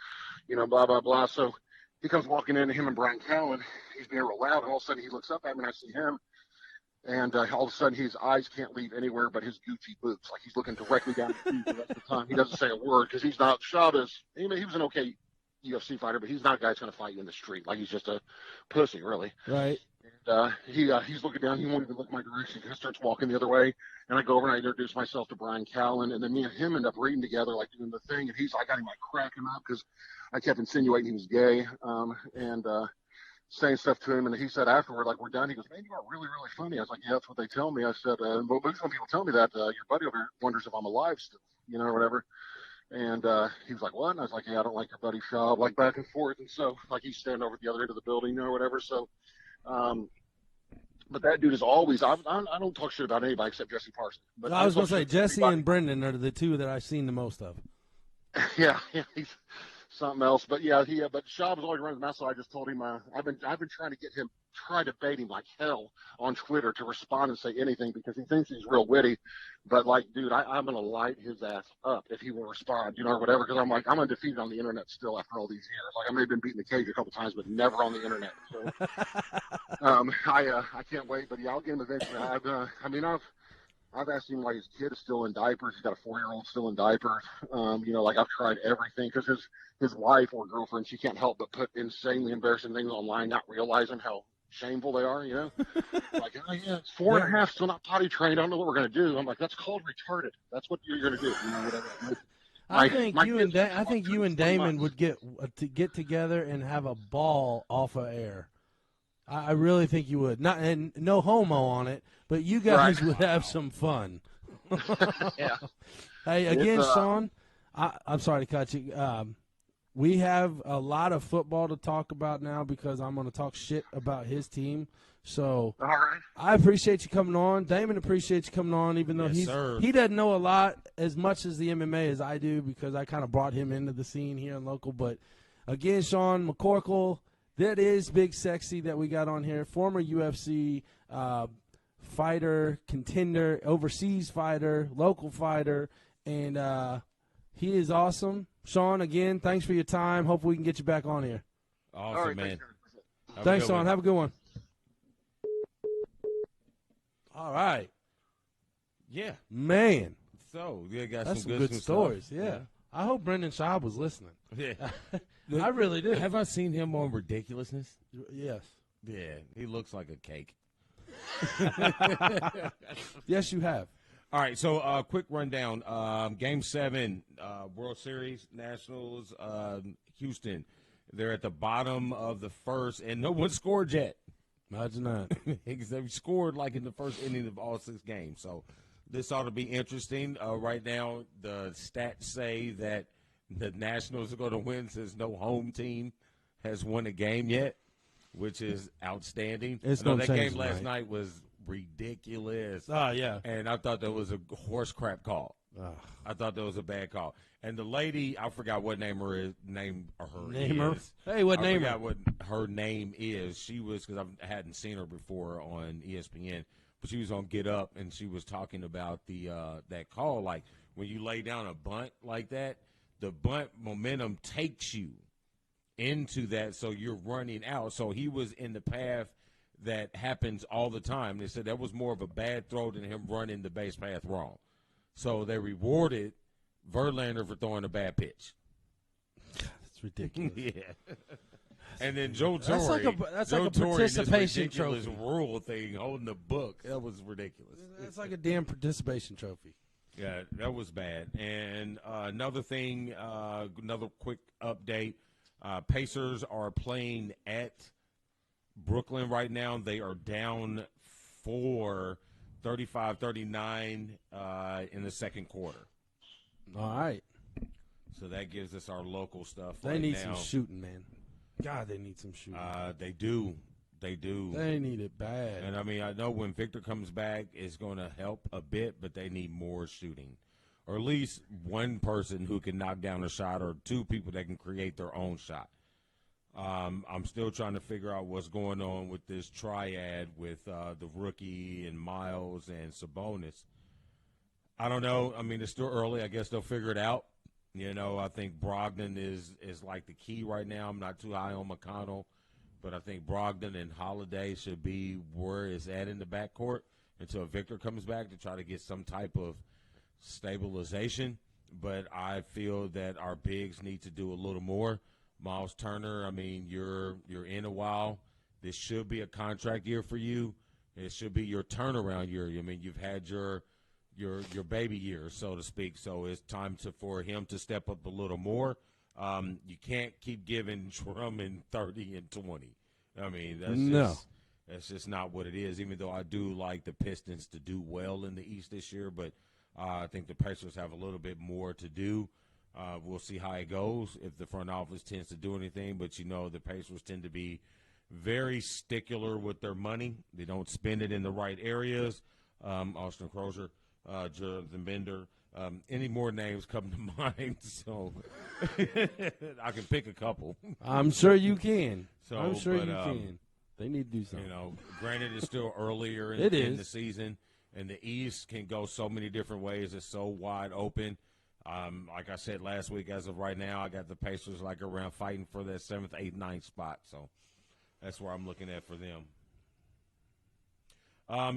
You know, blah, blah, blah. So he comes walking in, him and Brian Callen. He's being real loud. And all of a sudden he looks up at me and I see him. And all of a sudden his eyes can't leave anywhere but his Gucci boots. Like he's looking directly down the feet the rest of the time. He doesn't say a word because he's not Chavez. He was an okay UFC fighter, but he's not a guy that's going to fight you in the street. Like he's just a pussy, really. Right. And he's looking down. He won't even look my direction. He starts walking the other way. And I go over and I introduce myself to Brian Callen. And then me and him end up reading together, like doing the thing. And I got him like cracking up because I kept insinuating he was gay. And saying stuff to him. And he said afterward, like, we're done. He goes, man, you are really, really funny. I was like, yeah, that's what they tell me. I said, well, most people tell me that your buddy over here wonders if I'm alive still, you know, or whatever. And he was like, what? And I was like, yeah, I don't like your buddy Shaw, like back and forth. And so, like, he's standing over at the other end of the building, you know, or whatever. So, but that dude is always, I don't talk shit about anybody except Jesse Parsons. But I was going to say, Jesse and Brendan are the two that I've seen the most of. Yeah, he's something else. But yeah, but Shaw was always running his mouth, so I just told him I've been trying to get him, try to bait him like hell on Twitter to respond and say anything because he thinks he's real witty. But like, dude, I'm gonna light his ass up if he will respond, you know, or whatever. Because I'm like, I'm undefeated on the internet still after all these years. Like I may have been beating the cage a couple times, but never on the internet. So I can't wait. But yeah, I'll get him eventually. I've asked him why his kid is still in diapers. He's got a 4-year-old still in diapers. You know, like I've tried everything because his wife or girlfriend, she can't help but put insanely embarrassing things online, not realizing how shameful they are, you know? Like, oh, yeah, it's 4.5, still not potty trained. I don't know what we're going to do. I'm like, that's called retarded. That's what you're going to do. You know, whatever. I think you and Damon would get together and have a ball off of air. I really think you would. Not and no homo on it, but you guys would have some fun. Yeah. Hey, again, Sean, I'm sorry to cut you. We have a lot of football to talk about now because I'm going to talk shit about his team. So all right. I appreciate you coming on. Damon appreciates you coming on, even though he doesn't know a lot as much as the MMA as I do because I kind of brought him into the scene here in local. But again, Sean McCorkle. That is Big Sexy that we got on here, former UFC fighter, contender, overseas fighter, local fighter, and he is awesome. Sean, again, thanks for your time. Hopefully we can get you back on here. Awesome, man. Thanks, Sean. Have a good one. All right. Yeah. Man. So, you got That's some good stories. Stuff. Yeah. I hope Brendan Schaub was listening. Yeah. I really do. Have I seen him on Ridiculousness? Yes. Yeah, he looks like a cake. Yes, you have. All right, so quick rundown. Game 7, World Series, Nationals, Houston. They're at the bottom of the first, and no one scored yet. Imagine that. They scored like in the first inning of all 6 games. So this ought to be interesting. Right now, the stats say that the Nationals are going to win since no home team has won a game yet, which is outstanding. That game last night was ridiculous. Oh, yeah. And I thought that was a horse crap call. I thought that was a bad call. And the lady, I forgot what name her is. Hey, what name? I forgot what her name is. She was, because I hadn't seen her before on ESPN, but she was on Get Up, and she was talking about the that call. Like, when you lay down a bunt like that, the bunt momentum takes you into that, so you're running out. So he was in the path that happens all the time. They said that was more of a bad throw than him running the base path wrong. So they rewarded Verlander for throwing a bad pitch. That's ridiculous. Yeah. And then Joe Torre. That's like a participation trophy. trophy. Rule thing, holding the book. That was ridiculous. That's like a damn participation trophy. Yeah, that was bad. And another thing, another quick update. Pacers are playing at Brooklyn right now. They are down 35-39 in the second quarter. All right. So that gives us our local stuff. They need some shooting, man. God, they need some shooting. They do. They do. They need it bad. And, I know when Victor comes back, it's going to help a bit, but they need more shooting. Or at least one person who can knock down a shot or 2 people that can create their own shot. I'm still trying to figure out what's going on with this triad with the rookie and Miles and Sabonis. I don't know. I mean, it's still early. I guess they'll figure it out. You know, I think Brogdon is like the key right now. I'm not too high on McConnell, but I think Brogdon and Holiday should be where it's at in the backcourt until Victor comes back to try to get some type of stabilization. But I feel that our bigs need to do a little more. Miles Turner, I mean, you're in a while. This should be a contract year for you. It should be your turnaround year. I mean, you've had your baby year, so to speak. So it's time for him to step up a little more. You can't keep giving Drummond 30 and 20. I mean, that's just not what it is. Even though I do like the Pistons to do well in the East this year, but I think the Pacers have a little bit more to do. We'll see how it goes if the front office tends to do anything. But, you know, the Pacers tend to be very stickler with their money. They don't spend it in the right areas. Austin Crozier, Jonathan Bender, any more names come to mind. So I can pick a couple. I'm sure you can. You can. They need to do something. You know, granted, it's still earlier in the season, and the East can go so many different ways. It's so wide open. Like I said last week, as of right now, I got the Pacers like around fighting for that 7th, 8th, 9th spot. So that's where I'm looking at for them.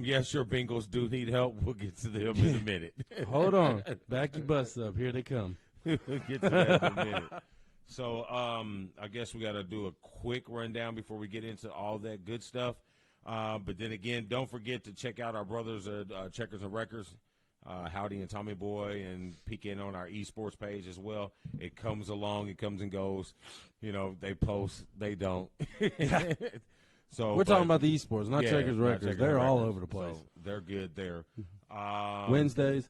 Yes, your Bengals do need help. We'll get to them in a minute. Hold on. Back your bus up. Here they come. We'll get to that in a minute. So I guess we got to do a quick rundown before we get into all that good stuff. But then again, don't forget to check out our brothers at Checkers and Wreckers, Howdy and Tommy Boy, and peek in on our esports page as well. It comes along, it comes and goes. You know, they post, they don't. So we're talking about the esports, not Checkers Records. They're all over the place. So they're good there. Wednesdays,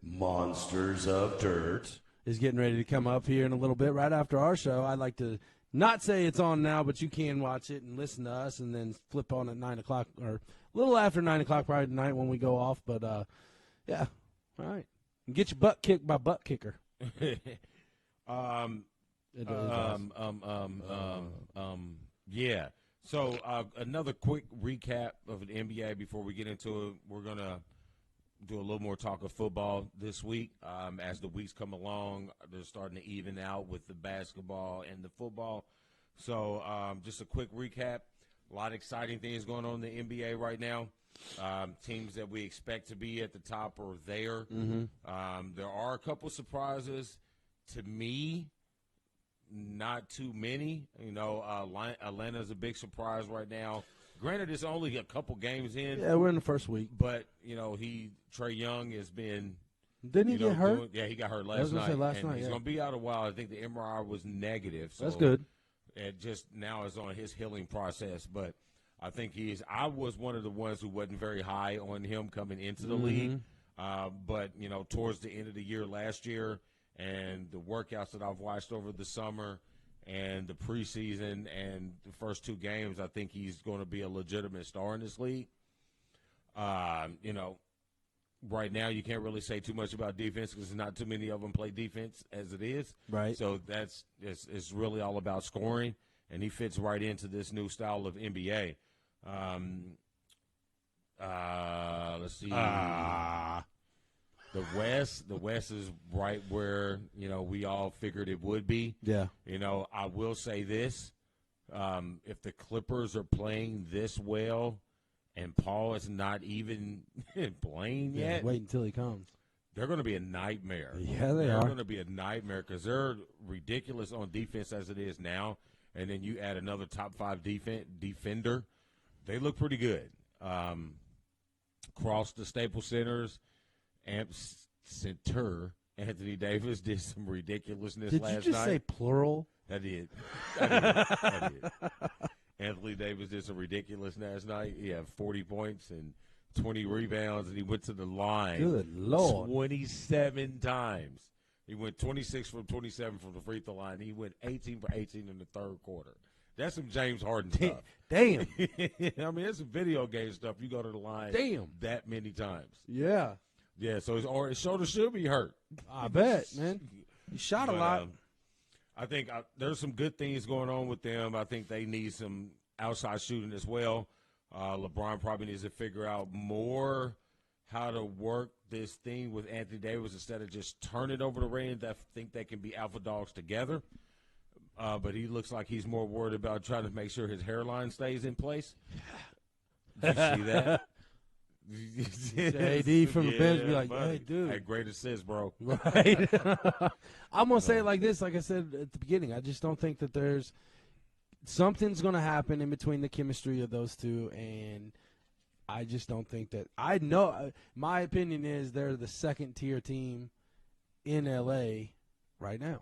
Monsters of Dirt is getting ready to come up here in a little bit right after our show. I'd like to not say it's on now, but you can watch it and listen to us and then flip on at 9 o'clock or a little after 9 o'clock probably tonight when we go off. But, yeah, all right. And get your butt kicked by Butt Kicker. Yeah. So another quick recap of the NBA before we get into it. We're going to do a little more talk of football this week. As the weeks come along, they're starting to even out with the basketball and the football. So just a quick recap. A lot of exciting things going on in the NBA right now. Teams that we expect to be at the top are there. Mm-hmm. There are a couple surprises. To me, not too many. You know, Atlanta's a big surprise right now. Granted, it's only a couple games in. Yeah, we're in the first week. But, you know, Trae Young has been – Didn't he get hurt? He got hurt last night. He's going to be out a while. I think the MRI was negative. So that's good. It just now is on his healing process. But I think I was one of the ones who wasn't very high on him coming into the league. But, you know, towards the end of the year last year and the workouts that I've watched over the summer and the preseason and the first two games, I think he's going to be a legitimate star in this league. You know, right now you can't really say too much about defense because not too many of them play defense as it is. Right. So it's really all about scoring, and he fits right into this new style of NBA. Let's see. The West is right where, you know, we all figured it would be. Yeah. You know, I will say this. If the Clippers are playing this well and Paul is not even playing yet. Wait until he comes. They're going to be a nightmare. Yeah, they're going to be a nightmare because they're ridiculous on defense as it is now. And then you add another top 5 defender. They look pretty good. Across the Staples Centers, Center, Anthony Davis did some ridiculousness last night. Did you just say plural? I did. Anthony Davis did some ridiculous last night. He had 40 points and 20 rebounds, and he went to the line. Good Lord. 27 times. He went 26 from 27 from the free throw line. He went 18 for 18 in the third quarter. That's some James Harden stuff. Damn. I mean, it's some video game stuff. You go to the line that many times. Yeah. Yeah, so his shoulder should be hurt. I bet, man. He shot a lot. I think there's some good things going on with them. I think they need some outside shooting as well. LeBron probably needs to figure out more how to work this thing with Anthony Davis instead of just turn it over the range. I think they can be alpha dogs together. But he looks like he's more worried about trying to make sure his hairline stays in place. Did you see that? AD from the bench be like, hey, dude. Hey, great assist, bro. Right. I'm going to say it like this, like I said at the beginning. I just don't think that there's something's going to happen in between the chemistry of those two, and I just don't think that – I know – my opinion is they're the second-tier team in L.A. right now.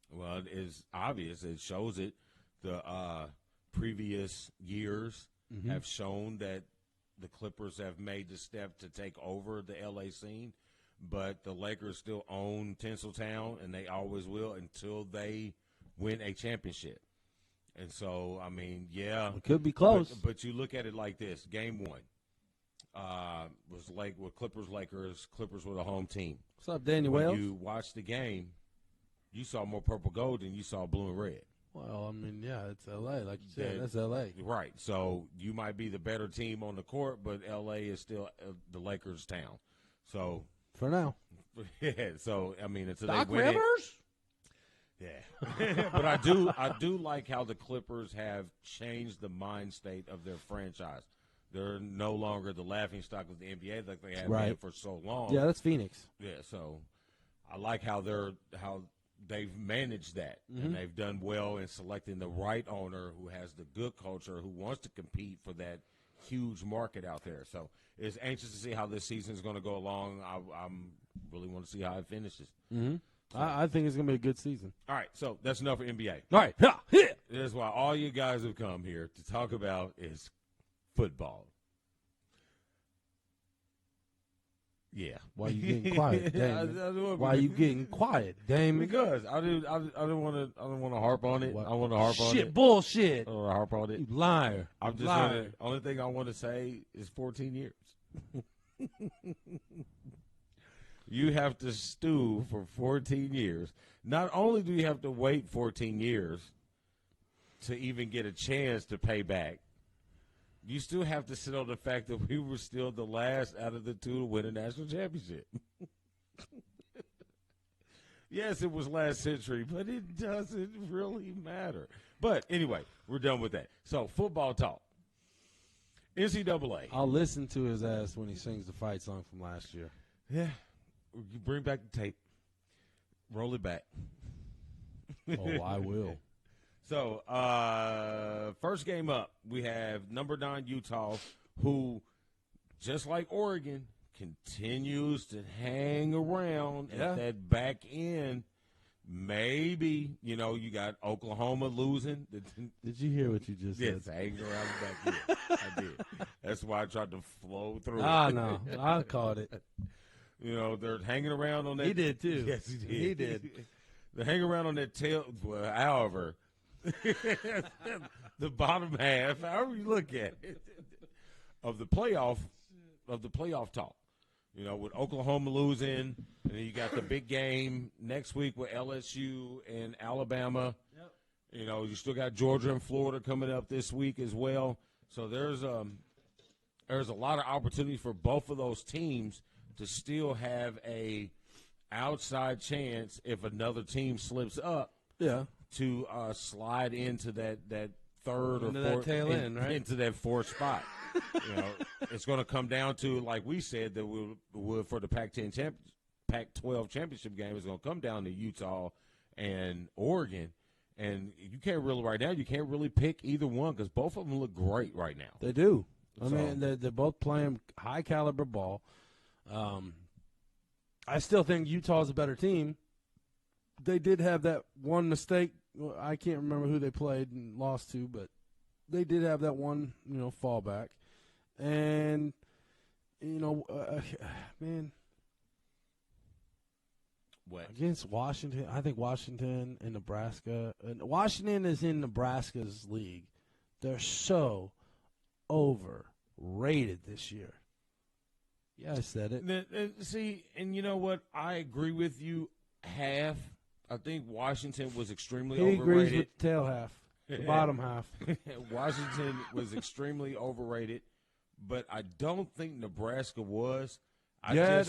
Well, it is obvious. It shows it. The previous years have shown that the Clippers have made the step to take over the L.A. scene, but the Lakers still own Tinseltown, and they always will until they win a championship. And so, I mean, yeah. It could be close. But you look at it like this. Game one was like with Clippers-Lakers. Clippers were the home team. What's up, Daniel When Wells? you watched the game, you saw more purple gold than you saw blue and red. Well, I mean, yeah, it's L.A. Like you said, that's L.A. Right. So you might be the better team on the court, but L.A. is still the Lakers' town. So for now. Yeah. So I mean, until Doc they win Rivers? Yeah. But I do like how the Clippers have changed the mind state of their franchise. They're no longer the laughingstock of the NBA like they have been for so long. Yeah, that's Phoenix. Yeah. So I like how they've managed that, and they've done well in selecting the right owner who has the good culture, who wants to compete for that huge market out there. So it's anxious to see how this season is going to go along. I'm really want to see how it finishes. Mm-hmm. So, I think it's going to be a good season. All right, so that's enough for NBA. All right. That's why all you guys have come here to talk about is football. Yeah. Why you getting quiet, Damon? Why you getting quiet, Damon? Because I don't want to harp on it. I want to harp on it. Shit, bullshit. I want to harp on it. You liar. I'm just liar. Only thing I want to say is 14 years. You have to stew for 14 years. Not only do you have to wait 14 years to even get a chance to pay back, you still have to sit on the fact that we were still the last out of the two to win a national championship. Yes, it was last century, but it doesn't really matter. But anyway, we're done with that. So, football talk. NCAA. I'll listen to his ass when he sings the fight song from last year. Yeah. You bring back the tape. Roll it back. Oh, I will. So, first game up, we have number 9 Utah, who, just like Oregon, continues to hang around at that back end. Maybe, you got Oklahoma losing. Did you hear what you just said? Yes, hanging around the back end. I did. That's why I tried to flow through it. No, I caught it. They're hanging around on that. He did, too. Yes, he did. He did. They're hanging around on that tail. Well, however, the bottom half, however you look at it, of the playoff talk. With Oklahoma losing, and then you got the big game next week with LSU and Alabama. Yep. You still got Georgia and Florida coming up this week as well. So there's a lot of opportunity for both of those teams to still have a outside chance if another team slips up. Yeah. To slide into that third into or fourth that tail end, right? Into that fourth spot. It's going to come down to, like we said, that we would for the Pac-12 championship game. It's going to come down to Utah and Oregon, and you can't really pick either one because both of them look great right now. They do. I mean, they're both playing high caliber ball. I still think Utah's a better team. They did have that one mistake. I can't remember who they played and lost to, but they did have that one, fallback. And, man. What? Against Washington, I think Washington and Nebraska. Washington is in Nebraska's league. They're so overrated this year. Yeah, I said it. See, and you know what? I agree with you half. I think Washington was extremely He overrated. agrees with the tail half, the bottom half. Washington was extremely overrated, but I don't think Nebraska was. I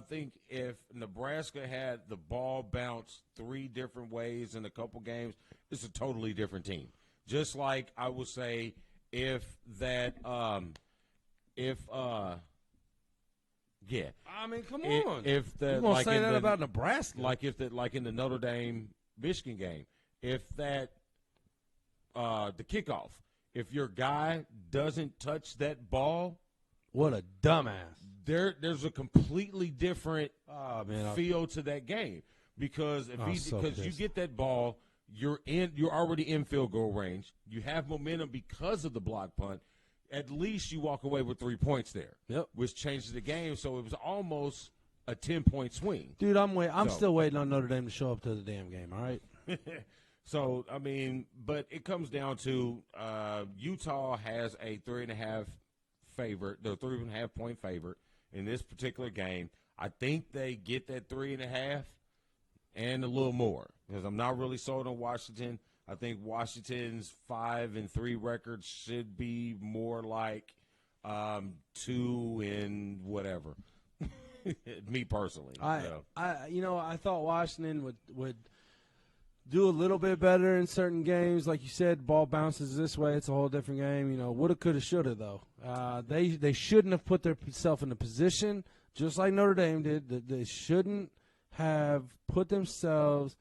think if Nebraska had the ball bounce 3 different ways in a couple games, it's a totally different team. Just like I would say if that yeah. I mean, come on. If the you gonna say that about Nebraska? Like in the Notre Dame Michigan game, if that the kickoff, if your guy doesn't touch that ball, what a dumbass. There's a completely different feel to that game because you get that ball, you're already in field goal range. You have momentum because of the block punt. At least you walk away with 3 points there, which changes the game. So it was almost a 10-point swing. Dude, I'm still waiting on Notre Dame to show up to the damn game. All right. So I mean, but it comes down to Utah has a 3.5 favorite, the 3.5 point favorite in this particular game. I think they get that 3.5 and a little more because I'm not really sold on Washington. I think Washington's 5-3 record should be more like 2 and whatever. Me personally, I thought Washington would do a little bit better in certain games. Like you said, ball bounces this way. It's a whole different game. You know, woulda, coulda, shoulda, though. They shouldn't have put themselves in a position, just like Notre Dame did, that they shouldn't have put themselves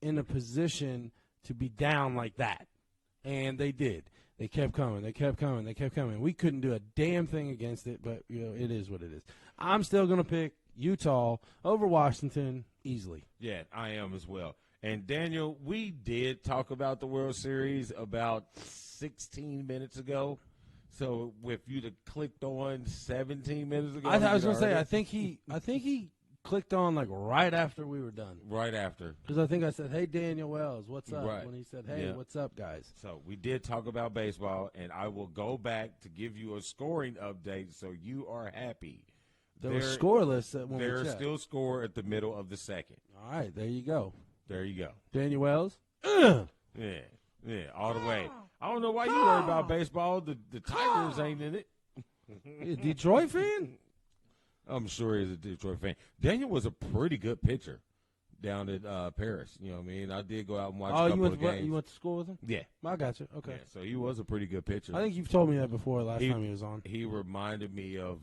in a position to be down like that. And they did. They kept coming. They kept coming. They kept coming. We couldn't do a damn thing against it, but, you know, it is what it is. I'm still going to pick Utah over Washington easily. Yeah, I am as well. And, Daniel, we did talk about the World Series about 16 minutes ago. So if you'd have clicked on 17 minutes ago. I was going to say, I think he clicked on, like, right after we were done. Right after. Because I think I said, hey, Daniel Wells, what's up? Right. When he said, hey, what's up, guys? So we did talk about baseball, and I will go back to give you a scoring update so you are happy. There was scoreless when There's we checked. still score at the middle of the second. All right, there you go. There you go. Daniel Wells? Yeah, all the way. I don't know why you worry about baseball. The Tigers ain't in it. You a Detroit fan? I'm sure he's a Detroit fan. Daniel was a pretty good pitcher down at Paris. You know what I mean? I did go out and watch a couple of games. You went to school with him? Yeah. I got you. Okay. Yeah, so he was a pretty good pitcher. I think you've told me that before last time he was on. He reminded me of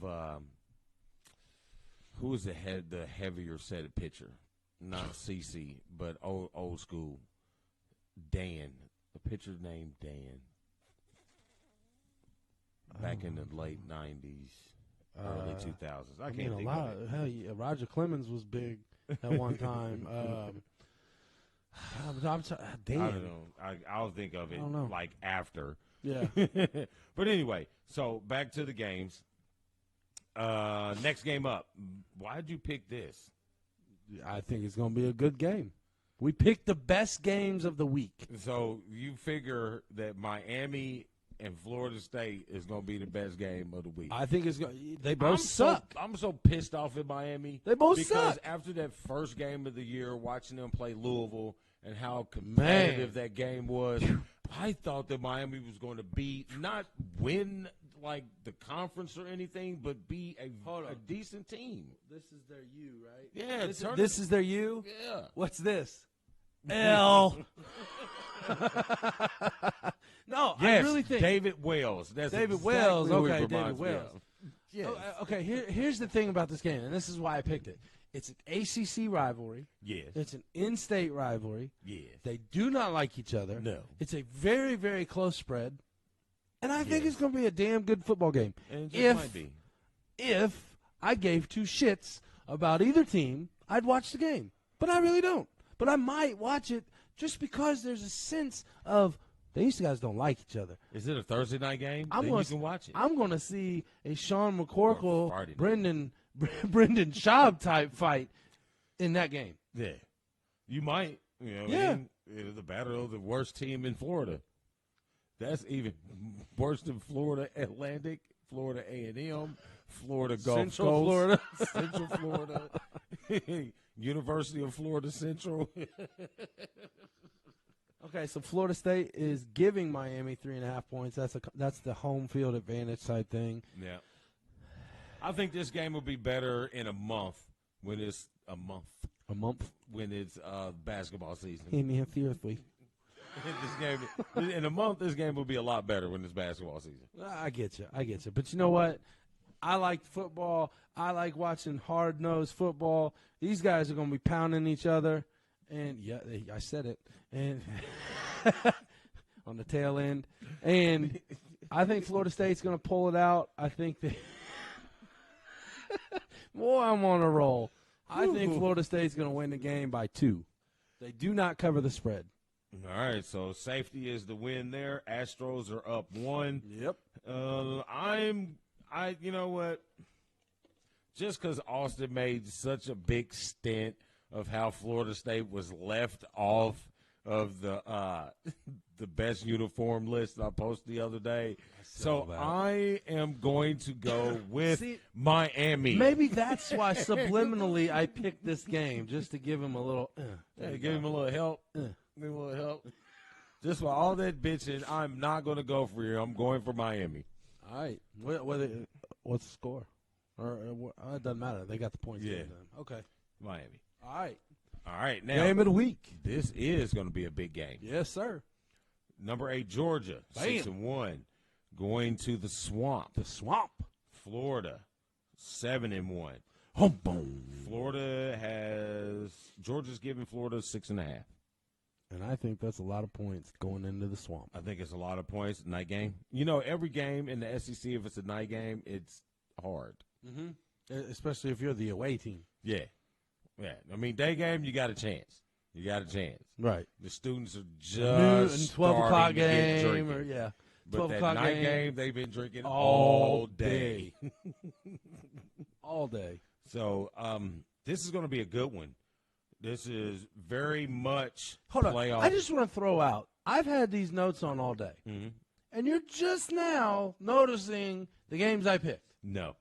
who was the heavier set pitcher? Not CC, but old school. Dan. A pitcher named Dan. Back in the late 90s, early 2000s. I can't think of it. Hell, yeah, Roger Clemens was big at one time. Dan. I don't know. I'll think of it like after. Yeah. But anyway, so back to the games. Next game up. Why did you pick this? I think it's going to be a good game. We picked the best games of the week. So you figure that Miami and Florida State is going to be the best game of the week. I think it's going. They both suck. I'm so pissed off at Miami. They both because suck. After that first game of the year, watching them play Louisville and how competitive that game was, I thought that Miami was going to not win like the conference or anything, but be a decent team. This is their U, right? Yeah. This is their U? Yeah. What's this? L. No, yes, I really think David Wells. That's David exactly Wells. who Okay, it David reminds me Wells. of. Yes. Okay, here's the thing about this game, and this is why I picked it. It's an ACC rivalry. Yes. It's an in-state rivalry. Yes. They do not like each other. No. It's a very, very close spread. And I think it's going to be a damn good football game. And it might be. If I gave two shits about either team, I'd watch the game. But I really don't. But I might watch it just because there's a sense of these guys don't like each other. Is it a Thursday night game? Then you can watch it. I'm going to see a Sean McCorkle, Brendan Schaub type fight in that game. Yeah. You might. You know, yeah. It is the battle of the worst team in Florida. That's even worse than Florida Atlantic, Florida A&M, Florida Gulf Central Coast, Florida. Central Florida. University of Florida Central. Okay, so Florida State is giving Miami 3.5 points. That's the home field advantage type thing. Yeah. I think this game will be better in a month when it's a month when it's basketball season. Seriously. In a month, this game will be a lot better when it's basketball season. I get you. But you know what? I like football. I like watching hard-nosed football. These guys are going to be pounding each other. And, yeah, I said it. And on the tail end. And I think Florida State's going to pull it out. I think that boy, I'm on a roll. I think Florida State's going to win the game by 2. They do not cover the spread. All right, so safety is the win there. Astros are up 1. Yep. You know what? Just because Austin made such a big stint of how Florida State was left off of the best uniform list I posted the other day. So I am going to go with Miami. Maybe that's why subliminally I picked this game, just to give him a little give him a little help. Give him a little help. Just for all that bitching, I'm not going to go for you. I'm going for Miami. All right. What's the score? It doesn't matter. They got the points. Yeah. Okay. Miami. All right. All right. Now, game of the week. This is going to be a big game. Yes, sir. Number 8, Georgia, 6-1, going to the Swamp. The Swamp. Florida, 7-1. Boom. Georgia's giving Florida 6.5. And I think that's a lot of points going into the Swamp. I think it's a lot of points. Night game. You know, every game in the SEC, if it's a night game, it's hard. Mm-hmm. Especially if you're the away team. Yeah. Yeah. I mean, day game, you got a chance. Right. The students are just 12 o'clock game. 12 but that night game, they've been drinking all day. All day. So this is going to be a good one. This is very much playoff. I just want to throw out, I've had these notes on all day. Mm-hmm. And you're just now noticing the games I picked. No.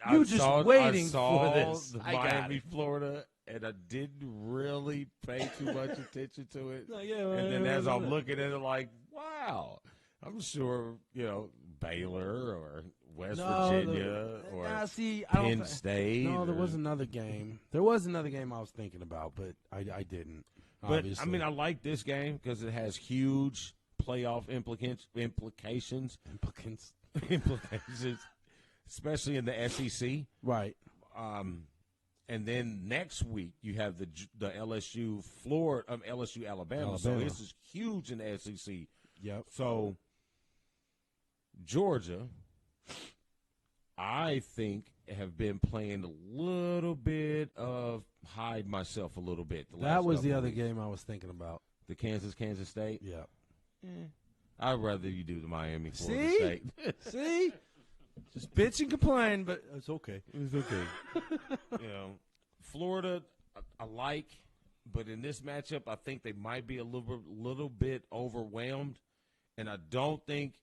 You were just waiting for this. The Miami, Florida, and I didn't really pay too much attention to it. And then as I'm looking at it, like, wow, I'm sure, Baylor or West Virginia or Penn State. No, there was another game. There was another game I was thinking about, but I didn't. But, obviously. I mean, I like this game because it has huge playoff implications. Especially in the SEC. Right. And then next week you have the LSU LSU Alabama. So this is huge in the SEC. Yep. So Georgia, I think, have been playing a little bit of hide myself a little bit. That was the other game I was thinking about. The Kansas State? Yeah. I'd rather you do the Miami Florida State. See? Just bitch and complain, but it's okay. It's okay. Florida, I like, but in this matchup, I think they might be a little bit overwhelmed, and I don't think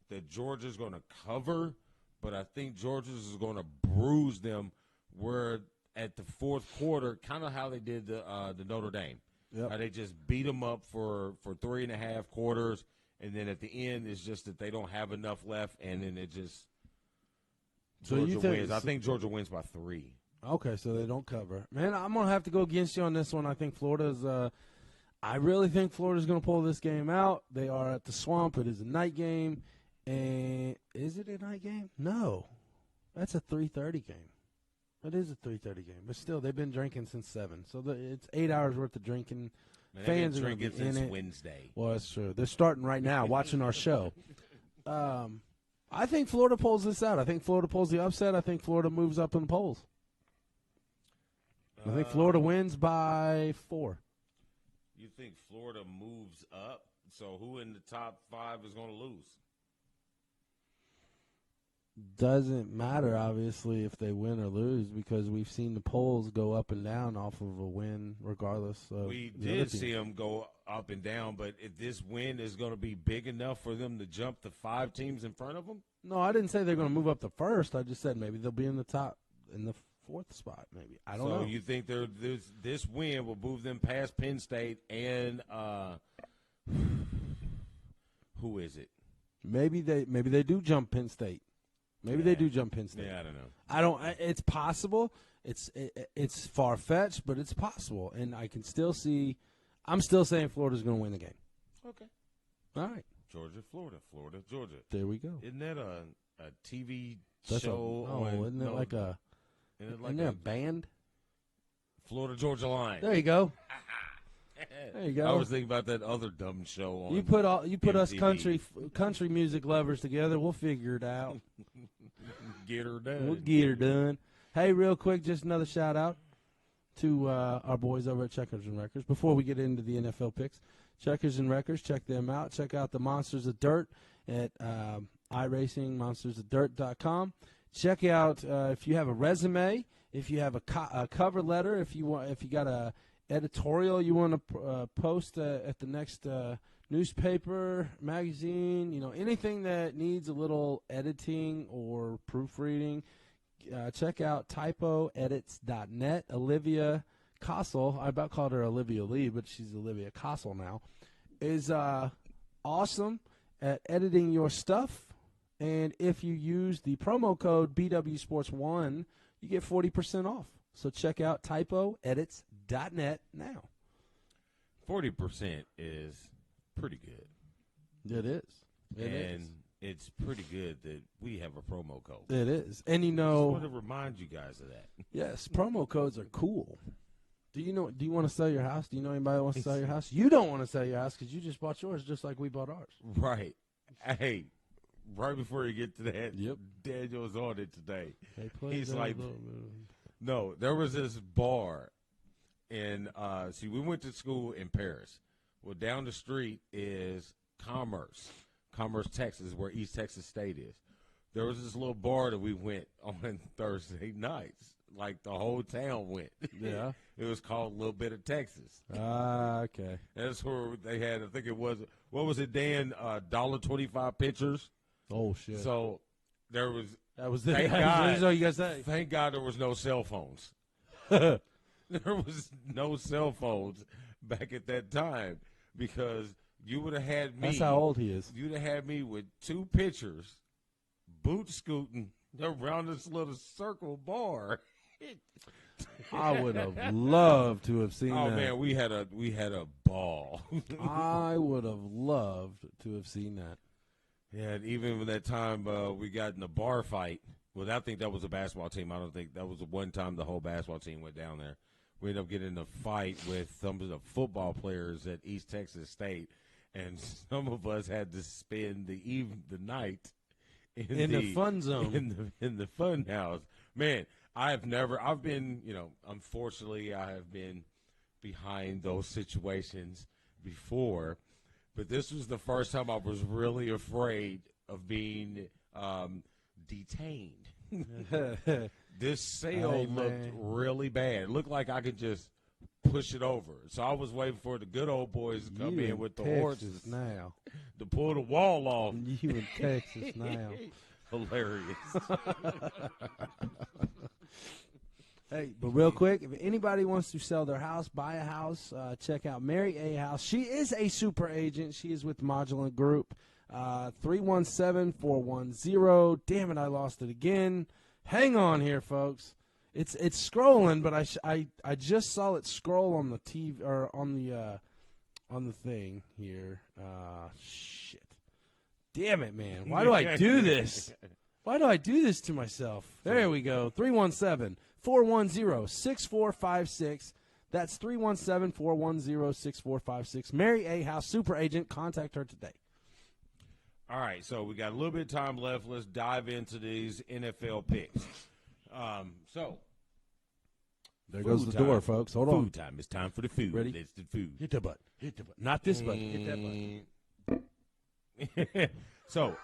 that Georgia's going to cover, but I think Georgia's is going to bruise them. Where at the fourth quarter, kind of how they did the Notre Dame, they just beat them up for 3.5 quarters. And then at the end, it's just that they don't have enough left, and then it just Georgia wins. I think Georgia wins by 3. Okay, so they don't cover. Man, I'm going to have to go against you on this one. I think I really think Florida's going to pull this game out. They are at the Swamp. It is a night game. And is it a night game? No. That's a 3:30 game. It is a 3:30 game. But still, they've been drinking since 7. So it's 8 hours worth of drinking. Fans are drinking since in Wednesday. Well, that's true. They're starting right now, watching our show. I think Florida pulls this out. I think Florida pulls the upset. I think Florida moves up in the polls. I think Florida wins by 4. You think Florida moves up? So who in the top 5 is going to lose? Doesn't matter, obviously, if they win or lose, because we've seen the polls go up and down off of a win regardless of We did see them go up and down, but if this win is going to be big enough for them to jump the 5 teams in front of them? No, I didn't say they're going to move up to first. I just said maybe they'll be in the top, in the 4th spot, maybe. I don't know. know. So you think this win will move them past Penn State and who is it? Maybe they do jump Penn State. Maybe they do jump Penn State. Yeah, I don't know. It's possible. It's far fetched, but it's possible, and I can still see. I'm still saying Florida's going to win the game. Okay. All right. Georgia, Florida, Georgia. There we go. Isn't that a TV That's show? isn't it like a? Isn't there a band? Florida Georgia Line. There you go. There you go. I was thinking about that other dumb show on. You put us MTV. country music lovers together. We'll figure it out. Get her done. We'll get her done. Hey, real quick, just another shout out to our boys over at Checkers and Wreckers. Before we get into the NFL picks, Checkers and Wreckers, check them out. Check out the Monsters of Dirt at iRacing, monstersofdirt.com. Check out if you have a resume, if you have a cover letter, if you got a editorial you want to post at the next newspaper, magazine, anything that needs a little editing or proofreading, check out typoedits.net. Olivia Kossel, I about called her Olivia Lee, but she's Olivia Kossel now, is awesome at editing your stuff. And if you use the promo code BWSPORTS1, you get 40% off. So check out typoedits.net now. 40% is pretty good. It is. It's pretty good that we have a promo code. It is. And I just want to remind you guys of that. Yes, promo codes are cool. Do you want to sell your house? Do you know anybody that wants to sell your house? You don't want to sell your house because you just bought yours just like we bought ours. Right. Hey, right before you get to that, yep. Daniel was on it today. He's like, no, there was this bar in, we went to school in Paris. Well, down the street is Commerce, Texas, where East Texas State is. There was this little bar that we went on Thursday nights. Like the whole town went. Yeah. It was called Little Bit of Texas. Okay. That's where they had, I think it was, what was it, Dan? $1.25 pitchers. Oh, shit. So there was. That was thank God. That's all you guys say. Thank God there was no cell phones. There was no cell phones back at that time because you would have had me. That's how old he is. You'd have had me with two pitchers, boot scooting around this little circle bar. I would have loved to have seen that. Oh man, we had a ball. I would have loved to have seen that. Yeah, and even when that time we got in a bar fight. Well, I think that was a basketball team. I don't think that was the one time the whole basketball team went down there. We ended up getting in a fight with some of the football players at East Texas State, and some of us had to spend the night in the fun zone, in the fun house. Man, I've been, unfortunately, I have been behind those situations before, but this was the first time I was really afraid of being detained. This sale looked really bad. It looked like I could just push it over. So I was waiting for the good old boys to come in with the horses now to pull the wall off. You in Texas now. Hilarious. Hey, but real quick, if anybody wants to sell their house, buy a house, check out Mary A. House. She is a super agent. She is with Modulant Group. 317-410. Damn it, I lost it again. Hang on here, folks. It's scrolling, but I just saw it scroll on the TV or on the thing here. Shit. Damn it, man. Why do I do this? Why do I do this to myself? There we go. 317-410-6456. That's 317-410-6456. Mary A. House, super agent. Contact her today. All right, so we got a little bit of time left. Let's dive into these NFL picks. So there goes the door, folks. Hold on. Food time. It's time for the food. Ready? It's the food. Hit the button. Hit the button. Not this button. Hit that button. So,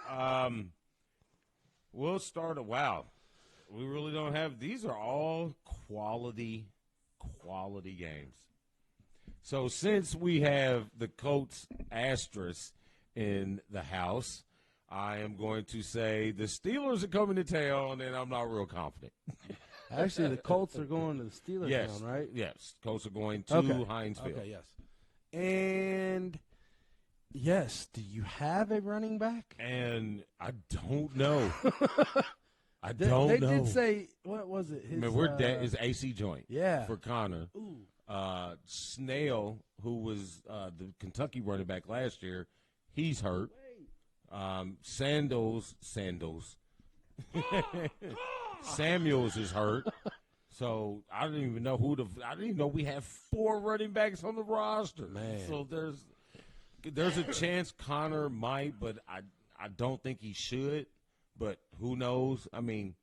we'll start. Wow, we really don't have. These are all quality games. So since we have the Colts asterisk in the house, I am going to say the Steelers are coming to town, and I'm not real confident. Actually, the Colts are going to the Steelers Yes. now, right? Yes. Colts are going to Heinz Field. Okay, yes. And, yes, do you have a running back? And I don't know. They did say, what was it? His AC joint for Connor. Ooh. Snail, who was the Kentucky running back last year, he's hurt. Samuels is hurt. So I didn't even know I didn't even know we have 4 running backs on the roster. Man. So there's a chance Connor might, but I don't think he should. But who knows? I mean,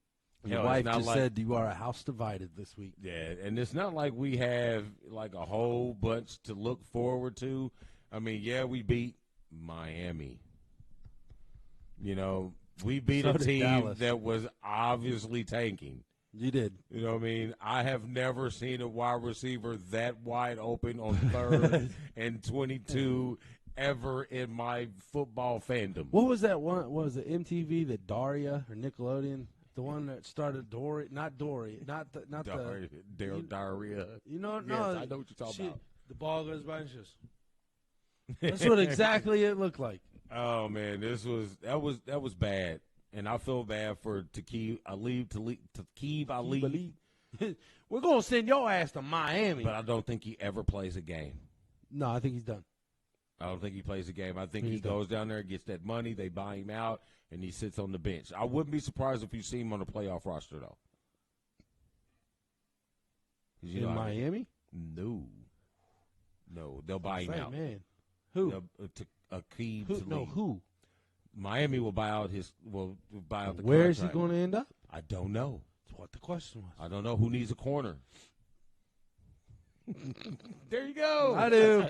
your wife just said you are a house divided this week. Yeah, and it's not like we have like a whole bunch to look forward to. I mean, yeah, we beat Miami. You know, we beat a team Dallas. that was obviously tanking. You did. You know what I mean? I have never seen a wide receiver that wide open on 3rd and 22 ever in my football fandom. What was that one? What was it, MTV, the Daria or Nickelodeon? The one that started Dory, not Dory, not the Diarrhea. You know, Yes, no, I know what you're talking about. The ball goes by and just. That's what exactly it looked like. Oh man, that was bad, and I feel bad for Taqib Ali. We're gonna send your ass to Miami, but I don't think he ever plays a game. No, I think he's done. I don't think he plays a game. I think he goes down there, gets that money, they buy him out, and he sits on the bench. I wouldn't be surprised if you see him on the playoff roster, though. In Miami? No, they'll buy him out. Man, who? Who? Miami will buy out the Where is he contract. going to end up? I don't know. That's what the question was. I don't know who needs a corner. There you go. I do.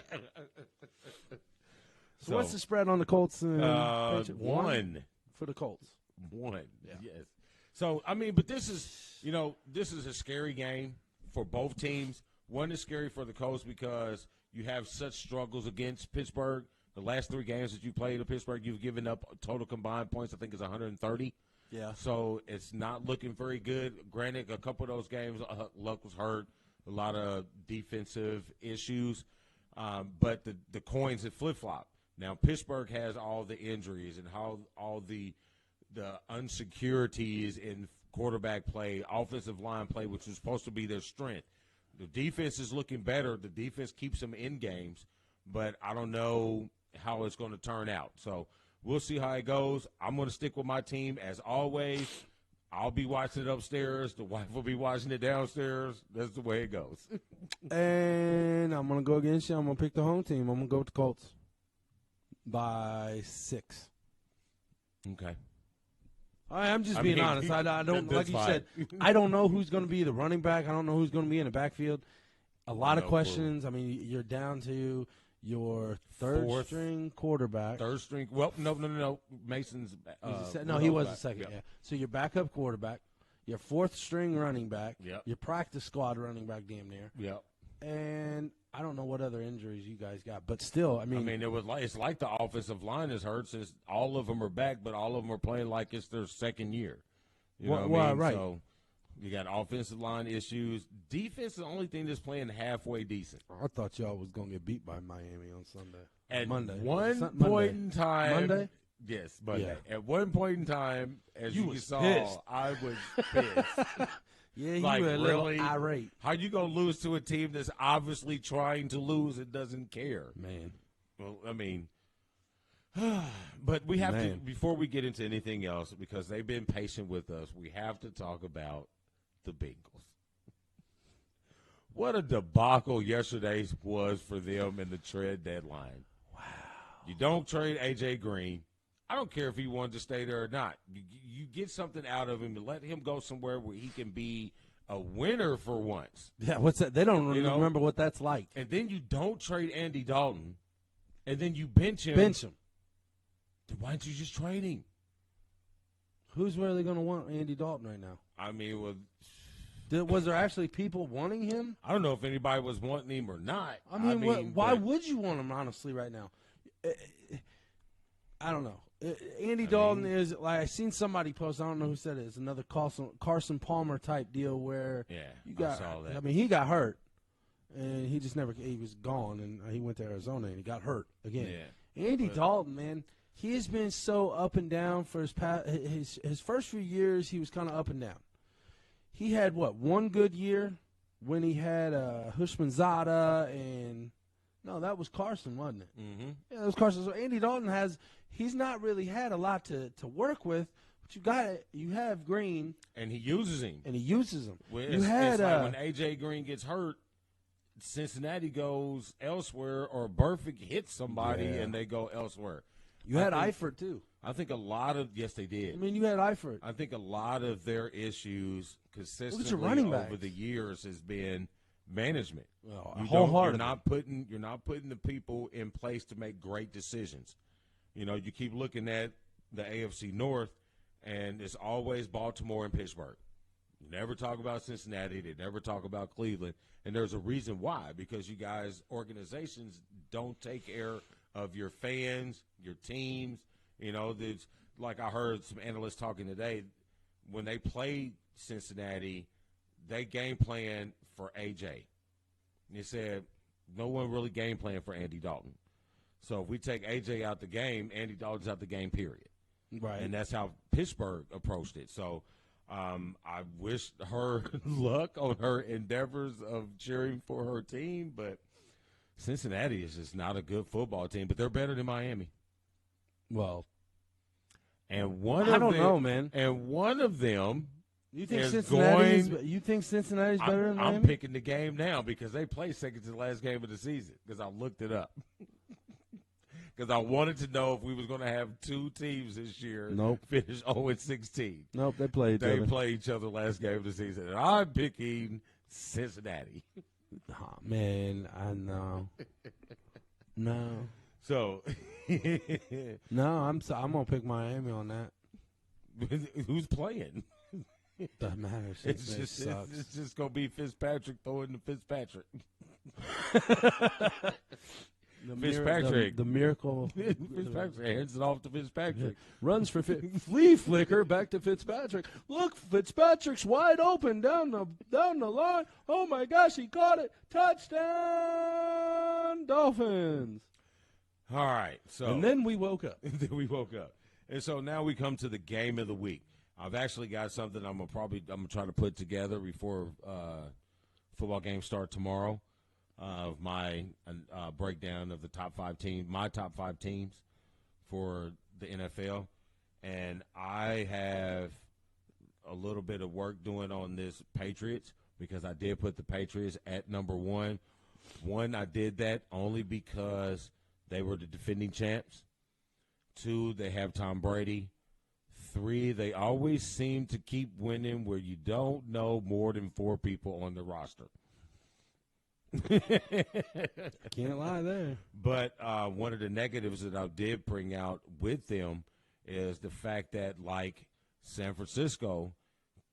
So what's the spread on the Colts? 1 for the Colts. 1. Yeah. Yes. So I mean, but this is a scary game for both teams. One is scary for the Colts because you have such struggles against Pittsburgh. The last 3 games that you played at Pittsburgh, you've given up total combined points, I think, is 130. Yeah. So it's not looking very good. Granted, a couple of those games, Luck was hurt. A lot of defensive issues. But the coins have flip-flopped. Now, Pittsburgh has all the injuries and all the insecurities in quarterback play, offensive line play, which was supposed to be their strength. The defense is looking better. The defense keeps them in games, but I don't know how it's going to turn out. So we'll see how it goes. I'm going to stick with my team as always. I'll be watching it upstairs. The wife will be watching it downstairs. That's the way it goes. And I'm going to go against you. I'm going to pick the home team. I'm going to go with the Colts by 6. Okay. I'm just being honest. I don't, like you said, I don't know who's going to be the running back. I don't know who's going to be in the backfield. A lot of questions. I mean, you're down to your third-string quarterback. Third string. Well, no. Mason's. He was the second. Yep. Yeah. So your backup quarterback, your fourth-string running back, your practice squad running back, damn near. Yep. And I don't know what other injuries you guys got, but still, I mean, it's like the offensive line is hurt since all of them are back, but all of them are playing like it's their second year. You know what I mean? Right. So you got offensive line issues. Defense is the only thing that's playing halfway decent. I thought y'all was going to get beat by Miami on Sunday. At Monday. One point in time. Monday? Yes, Monday. Yeah. At one point in time, as you saw, pissed. I was pissed. Yeah, you were a little really irate. How you going to lose to a team that's obviously trying to lose and doesn't care? Man. Well, I mean, but we have to, before we get into anything else, because they've been patient with us, we have to talk about the Bengals. What a debacle yesterday was for them in the trade deadline. Wow. You don't trade A.J. Green. I don't care if he wanted to stay there or not. You get something out of him and let him go somewhere where he can be a winner for once. Yeah, what's that? They don't remember what that's like. And then you don't trade Andy Dalton, and then you bench him. Bench him. Then why don't you just trade him? Who's really going to want Andy Dalton right now? I mean, was there actually people wanting him? I don't know if anybody was wanting him or not. I mean why would you want him, honestly, right now? I don't know. Andy Dalton is like I seen somebody post. I don't know who said it. It's another Carson Palmer type deal where I saw that. I mean, he got hurt, and he just never. He was gone, and he went to Arizona, and he got hurt again. Yeah. Andy Dalton, man, he has been so up and down for his first few years. He was kind of up and down. He had one good year when he had Hushmanzada and. No, that was Carson, wasn't it? Mm-hmm. Yeah, that was Carson. So Andy Dalton he's not really had a lot to work with, but you have Green. And he uses him. Well, it's like when A.J. Green gets hurt, Cincinnati goes elsewhere, or Burfict hits somebody and they go elsewhere. You had Eifert, too. I think a lot of – yes, they did. I mean, you had Eifert. I think a lot of their issues consistently over the years has been – management. Well, you're not putting the people in place to make great decisions. You know, you keep looking at the AFC North, and it's always Baltimore and Pittsburgh. You never talk about Cincinnati. They never talk about Cleveland, and there's a reason why. Because you guys, organizations, don't take care of your fans, your teams. You know, there's like I heard some analysts talking today. When they played Cincinnati, they game plan for AJ. They said no one really game plan for Andy Dalton. So if we take AJ out the game, Andy Dalton's out the game, period. Right. And that's how Pittsburgh approached it. So I wish her luck on her endeavors of cheering for her team, but Cincinnati is just not a good football team, but they're better than Miami. Well, and I don't know, man. And one of them You think Cincinnati's better than Miami? I'm picking the game now because they play second to the last game of the season because I looked it up. Because I wanted to know if we was going to have two teams this year finish 0-16. Nope, they play each other. They play each other last game of the season. And I'm picking Cincinnati. Oh, man, I know. No. So. No, I'm going to pick Miami on that. Who's playing? Doesn't matter. It's just going to be Fitzpatrick throwing to Fitzpatrick. Fitzpatrick. The miracle. Fitzpatrick hands it off to Fitzpatrick. Runs for flea flicker back to Fitzpatrick. Look, Fitzpatrick's wide open down the line. Oh, my gosh, he caught it. Touchdown, Dolphins. All right. And then we woke up. And so now we come to the game of the week. I've actually got something I'm gonna try to put together before football games start tomorrow. Of my breakdown of the my top five teams for the NFL, and I have a little bit of work doing on this Patriots because I did put the Patriots at number one. One, I did that only because they were the defending champs. Two, they have Tom Brady. Three, they always seem to keep winning where you don't know more than four people on the roster. Can't lie there. But one of the negatives that I did bring out with them is the fact that, like San Francisco,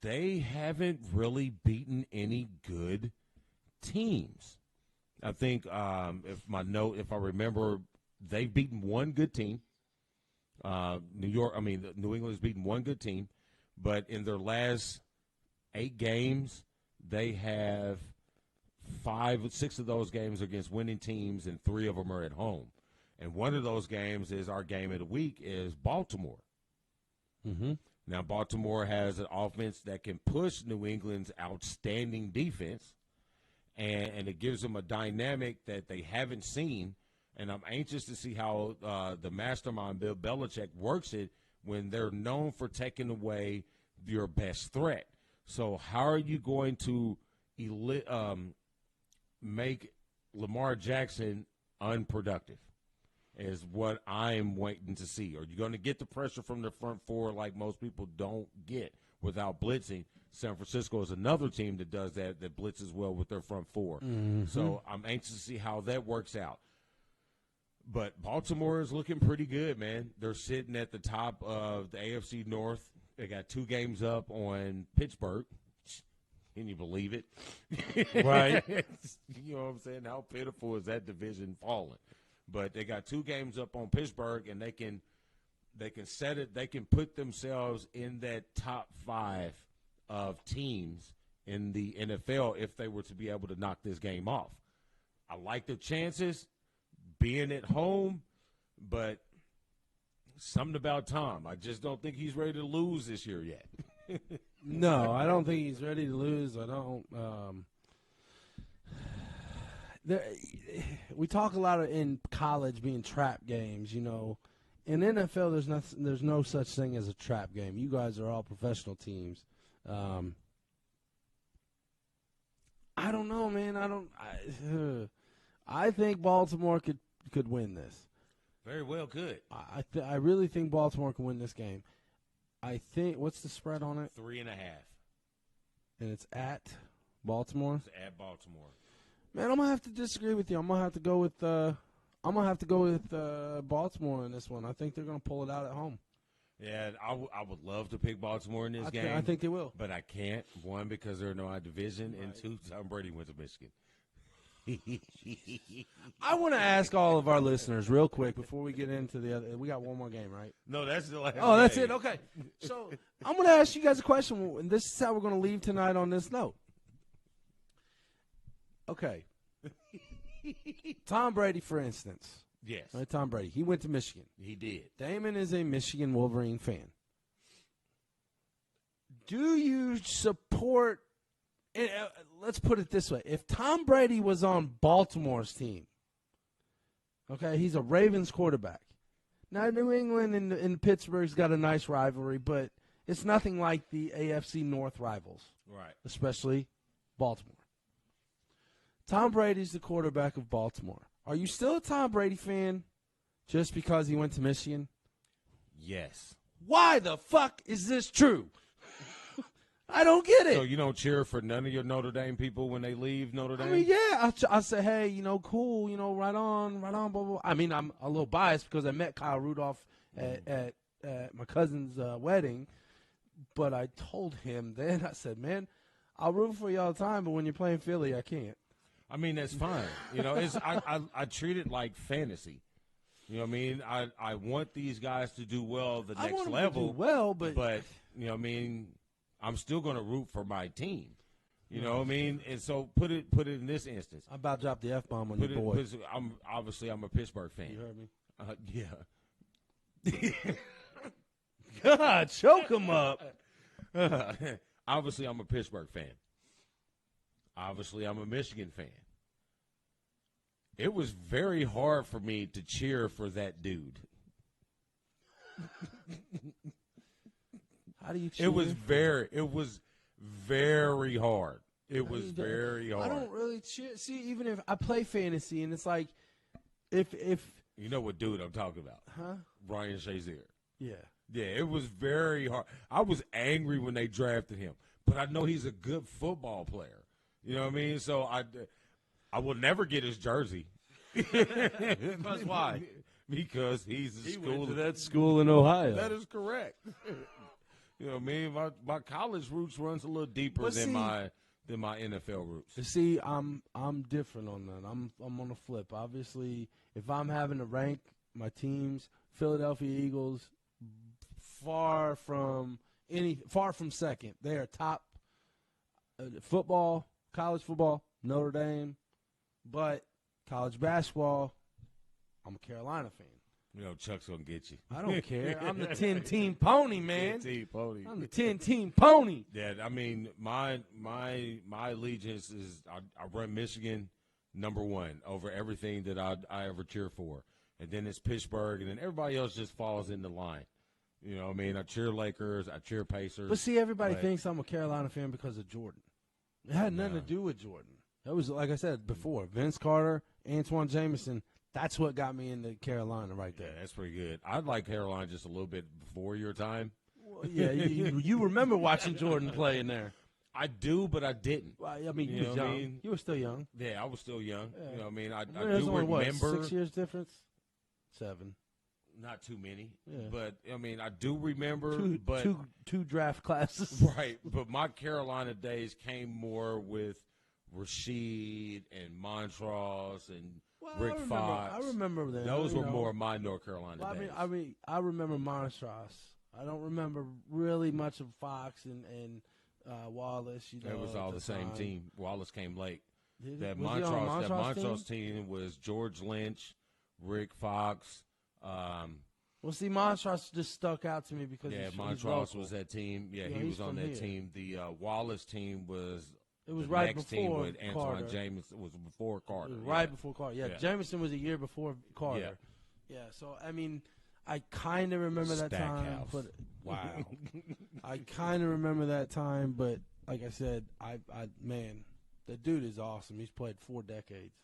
they haven't really beaten any good teams. I think if I remember, they've beaten one good team. New England's beaten one good team, but in their last 8 games, they have 6 of those games against winning teams, and 3 of them are at home. And one of those games is our game of the week is Baltimore. Mm-hmm. Now, Baltimore has an offense that can push New England's outstanding defense, and it gives them a dynamic that they haven't seen. And I'm anxious to see how the mastermind, Bill Belichick, works it when they're known for taking away your best threat. So how are you going to make Lamar Jackson unproductive is what I'm waiting to see. Are you going to get the pressure from the front four like most people don't get without blitzing? San Francisco is another team that does that blitzes well with their front four. Mm-hmm. So I'm anxious to see how that works out. But Baltimore is looking pretty good, man. They're sitting at the top of the AFC North. They got 2 games up on Pittsburgh. Can you believe it? Right. You know what I'm saying? How pitiful is that division falling? But they got 2 games up on Pittsburgh, and they can They can set it. They can put themselves in that top 5 of teams in the NFL if they were to be able to knock this game off. I like the chances being at home, but something about Tom. I just don't think he's ready to lose this year yet. No, I don't think he's ready to lose. I don't. We talk a lot in college being trap games, you know. In NFL, there's no such thing as a trap game. You guys are all professional teams. I don't know, man. I think Baltimore could win this. Very well could. I really think Baltimore can win this game. I think, what's the spread on it? 3.5. And it's at Baltimore? It's at Baltimore. Man, I'm gonna have to disagree with you. I'm gonna have to go with Baltimore in this one. I think they're gonna pull it out at home. Yeah, I would love to pick Baltimore in this game. I think they will. But I can't. One, because they're in our division, and two, Tom Brady went to Michigan. I want to ask all of our listeners real quick before we get into the other. We got one more game, right? No, that's the last. Oh, that's game. it. Okay. So I'm going to ask you guys a question, and this is how we're going to leave tonight on this note. Okay. Tom Brady, for instance. Yes. Right, Tom Brady. He went to Michigan. He did. Damon is a Michigan Wolverine fan. Do you support? And, let's put it this way. If Tom Brady was on Baltimore's team, okay, he's a Ravens quarterback. Now, New England and Pittsburgh's got a nice rivalry, but it's nothing like the AFC North rivals. Right. Especially Baltimore. Tom Brady's the quarterback of Baltimore. Are you still a Tom Brady fan just because he went to Michigan? Yes. Why the fuck is this true? I don't get it. So you don't cheer for none of your Notre Dame people when they leave Notre Dame? I mean, yeah. I say, hey, you know, cool, you know, right on, blah, blah. I mean, I'm a little biased because I met Kyle Rudolph at my cousin's wedding. But I told him then, I said, man, I'll root for you all the time, but when you're playing Philly, I can't. I mean, that's fine. You know, I treat it like fantasy. You know what I mean? I want these guys to do well the next I want them level. to do well, but you know what I mean? I'm still going to root for my team. You know what I mean? And so put it in this instance. I'm about to drop the F-bomb on your boy. I'm a Pittsburgh fan. You heard me? Yeah. God, choke him up. Obviously, I'm a Pittsburgh fan. Obviously, I'm a Michigan fan. It was very hard for me to cheer for that dude. How do you cheer? It was very hard. It was very hard. I don't really cheer. See, even if I play fantasy, and it's like, if you know what dude I'm talking about? Huh? Ryan Shazier. Yeah. Yeah, it was very hard. I was angry when they drafted him, but I know he's a good football player. You know what I mean? So I will never get his jersey. Because why? Because he went to that school in Ohio. That is correct. You know what I mean? My college roots runs a little deeper than my NFL roots. See, I'm different on that. I'm on the flip. Obviously, if I'm having to rank my teams, Philadelphia Eagles far from second. They are top football, college football, Notre Dame, but college basketball, I'm a Carolina fan. You know, Chuck's going to get you. I don't care. I'm the 10-team pony, man. 10-team pony. I'm the 10-team pony. Yeah, I mean, my allegiance is I run Michigan #1 over everything that I ever cheer for. And then it's Pittsburgh, and then everybody else just falls in the line. You know what I mean? I cheer Lakers. I cheer Pacers. But see, everybody thinks I'm a Carolina fan because of Jordan. It had nothing to do with Jordan. That was, like I said before, Vince Carter, Antoine Jameson. That's what got me into Carolina right there. Yeah, that's pretty good. I like Carolina just a little bit before your time. Well, yeah, you remember watching Jordan play in there. I do, but I didn't. Well, I mean, you was young. I mean? You were still young. Yeah, I was still young. Yeah. You know what I mean? I do remember. What, 6 years difference? 7. Not too many. Yeah. But, I mean, I do remember. Two draft classes. Right. But my Carolina days came more with Rasheed and Montrose and Well, Rick Fox. I remember them. Those were more my North Carolina days. I remember Monstros. I don't remember really much of Fox and Wallace. It was all the same team. Wallace came late. That Was he on Montrose team was George Lynch, Rick Fox. Well, see, Montrose just stuck out to me because Montrose was that team. Yeah, he was on that team. The Wallace team was. It was the right next before team with Carter. Antoine Jameson was before Carter. It was right before Carter. Yeah, Jameson was a year before Carter. Yeah. So I mean, I kind of remember that time. But wow. I kind of remember that time, but like I said, man, the dude is awesome. He's played 4 decades.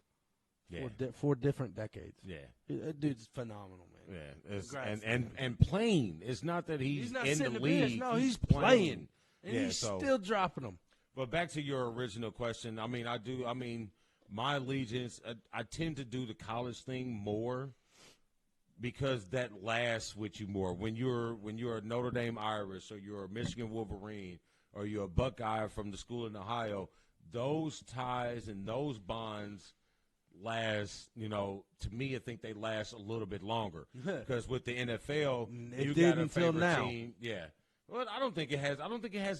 Yeah. 4 different decades. Yeah. That dude's phenomenal, man. Yeah. And playing. It's not that he's not in sitting the the bench. league. No, he's playing. And he's still dropping them. But back to your original question, my allegiance, I tend to do the college thing more because that lasts with you more. When you're a Notre Dame Irish or you're a Michigan Wolverine or you're a Buckeye from the school in Ohio, those ties and those bonds last, to me, I think they last a little bit longer. Because with the NFL, you got a favorite team. Yeah. Well, I don't think it has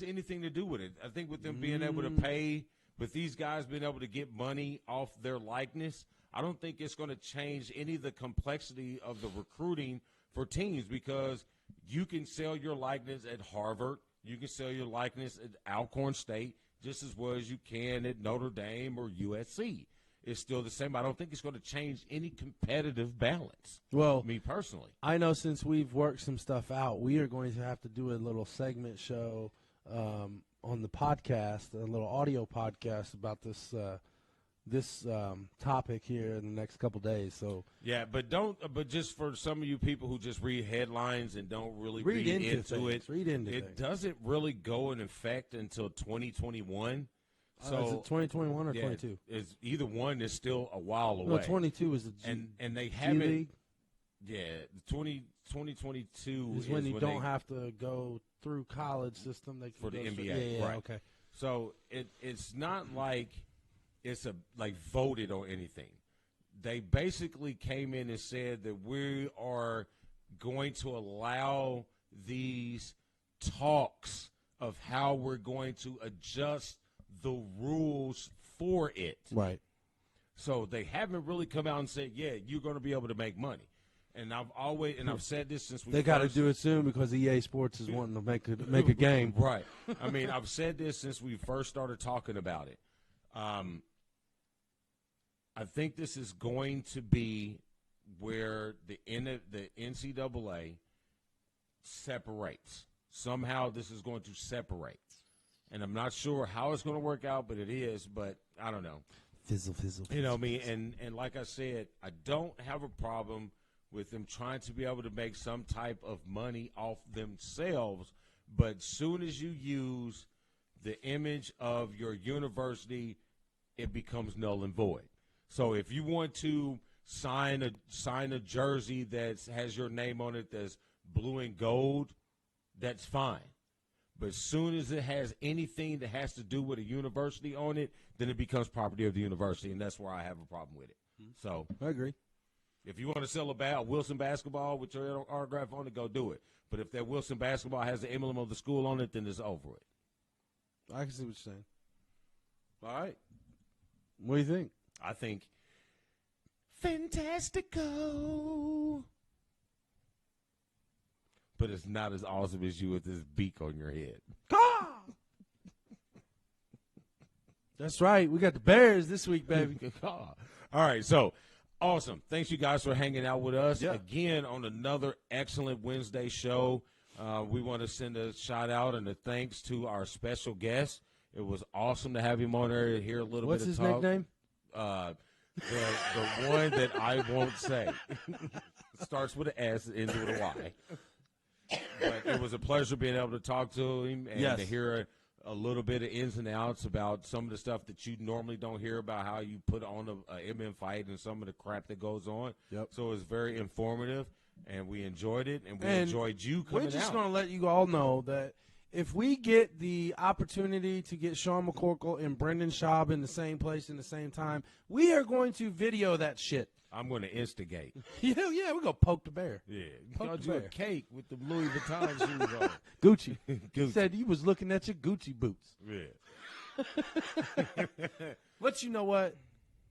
anything to do with it. I think with them being able to pay, with these guys being able to get money off their likeness, I don't think it's going to change any of the complexity of the recruiting for teams because you can sell your likeness at Harvard, you can sell your likeness at Alcorn State just as well as you can at Notre Dame or USC. It's still the same. I don't think it's going to change any competitive balance. Well, me personally, I know since we've worked some stuff out, we are going to have to do a little segment show on the podcast, a little audio podcast about this topic here in the next couple days. So yeah, but just for some of you people who just read headlines and don't really read into it doesn't really go in effect until 2021. So is it 2021 or 22? It's either one is still a while away. No, 22 is the and they haven't. G-League? Yeah, 2022 is when you don't have to go through college system. They can for the go NBA, yeah, right? Okay. So it's not like it's voted or anything. They basically came in and said that we are going to allow these talks of how we're going to adjust the rules for it. Right. So they haven't really come out and said, yeah, you're going to be able to make money. And I've said this since we They got to do it soon because EA Sports is wanting to make a game. Right. I've said this since we first started talking about it. I think this is going to be where the NCAA separates. Somehow this is going to separate. And I'm not sure how it's going to work out, but it is. But I don't know. Fizzle. You know me, and like I said, I don't have a problem with them trying to be able to make some type of money off themselves. But soon as you use the image of your university, it becomes null and void. So if you want to sign a jersey that has your name on it that's blue and gold, that's fine. But as soon as it has anything that has to do with a university on it, then it becomes property of the university, and that's where I have a problem with it. So I agree. If you want to sell a Wilson basketball with your autograph on it, go do it. But if that Wilson basketball has the emblem of the school on it, then it's over it. I can see what you're saying. All right. What do you think? I think fantastico. But it's not as awesome as you with this beak on your head. That's right. We got the Bears this week, baby. All right, so awesome. Thanks, you guys, for hanging out with us again on another excellent Wednesday show. We want to send a shout-out and a thanks to our special guest. It was awesome to have him on there to hear a little What's bit of his talk. nickname? The one that I won't say. Starts with an S, ends with a Y. But it was a pleasure being able to talk to him and to hear a little bit of ins and outs about some of the stuff that you normally don't hear about, how you put on a MMA fight and some of the crap that goes on. Yep. So it was very informative, and we enjoyed it, and we enjoyed you coming out. We're just going to let you all know that if we get the opportunity to get Sean McCorkle and Brendan Schaub in the same place in the same time, we are going to video that shit. I'm going to instigate. Yeah, we're going to poke the bear. Yeah. Poke the You a bear. cake with the Louis Vuitton shoes on. Gucci. Gucci. Said you was looking at your Gucci boots. Yeah. But you know what?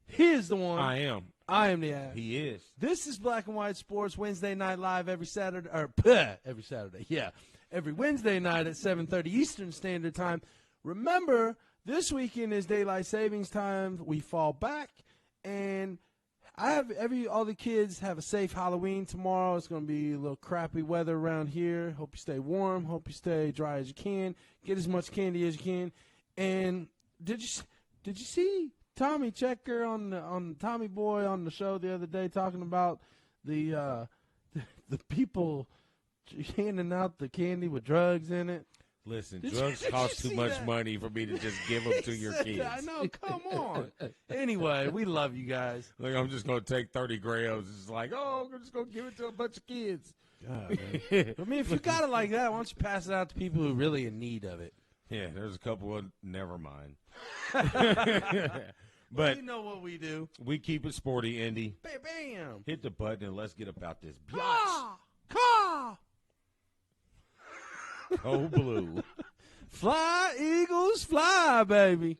He is the one. I am. I am the ass. He is. This is Black and White Sports Wednesday Night Live every Saturday, every Saturday, yeah. Every Wednesday night at 7:30 Eastern Standard Time. Remember, this weekend is Daylight Savings Time. We fall back, and I have all the kids have a safe Halloween tomorrow. It's going to be a little crappy weather around here. Hope you stay warm. Hope you stay dry as you can. Get as much candy as you can. And did you see Tommy Checker on Tommy Boy on the show the other day talking about the people handing out the candy with drugs in it? Listen, drugs cost too much money for me to just give them to your kids. I know, come on. Anyway, we love you guys. Like, I'm just going to take 30 grams. It's like, I'm just going to give it to a bunch of kids. God, man. I mean, if you got it like that, why don't you pass it out to people who are really in need of it? Yeah, there's a couple of never mind. But you know what we do. We keep it sporty, Indy. Bam, bam. Hit the button and let's get about this. Caw. Go blue. Fly, Eagles, fly, baby.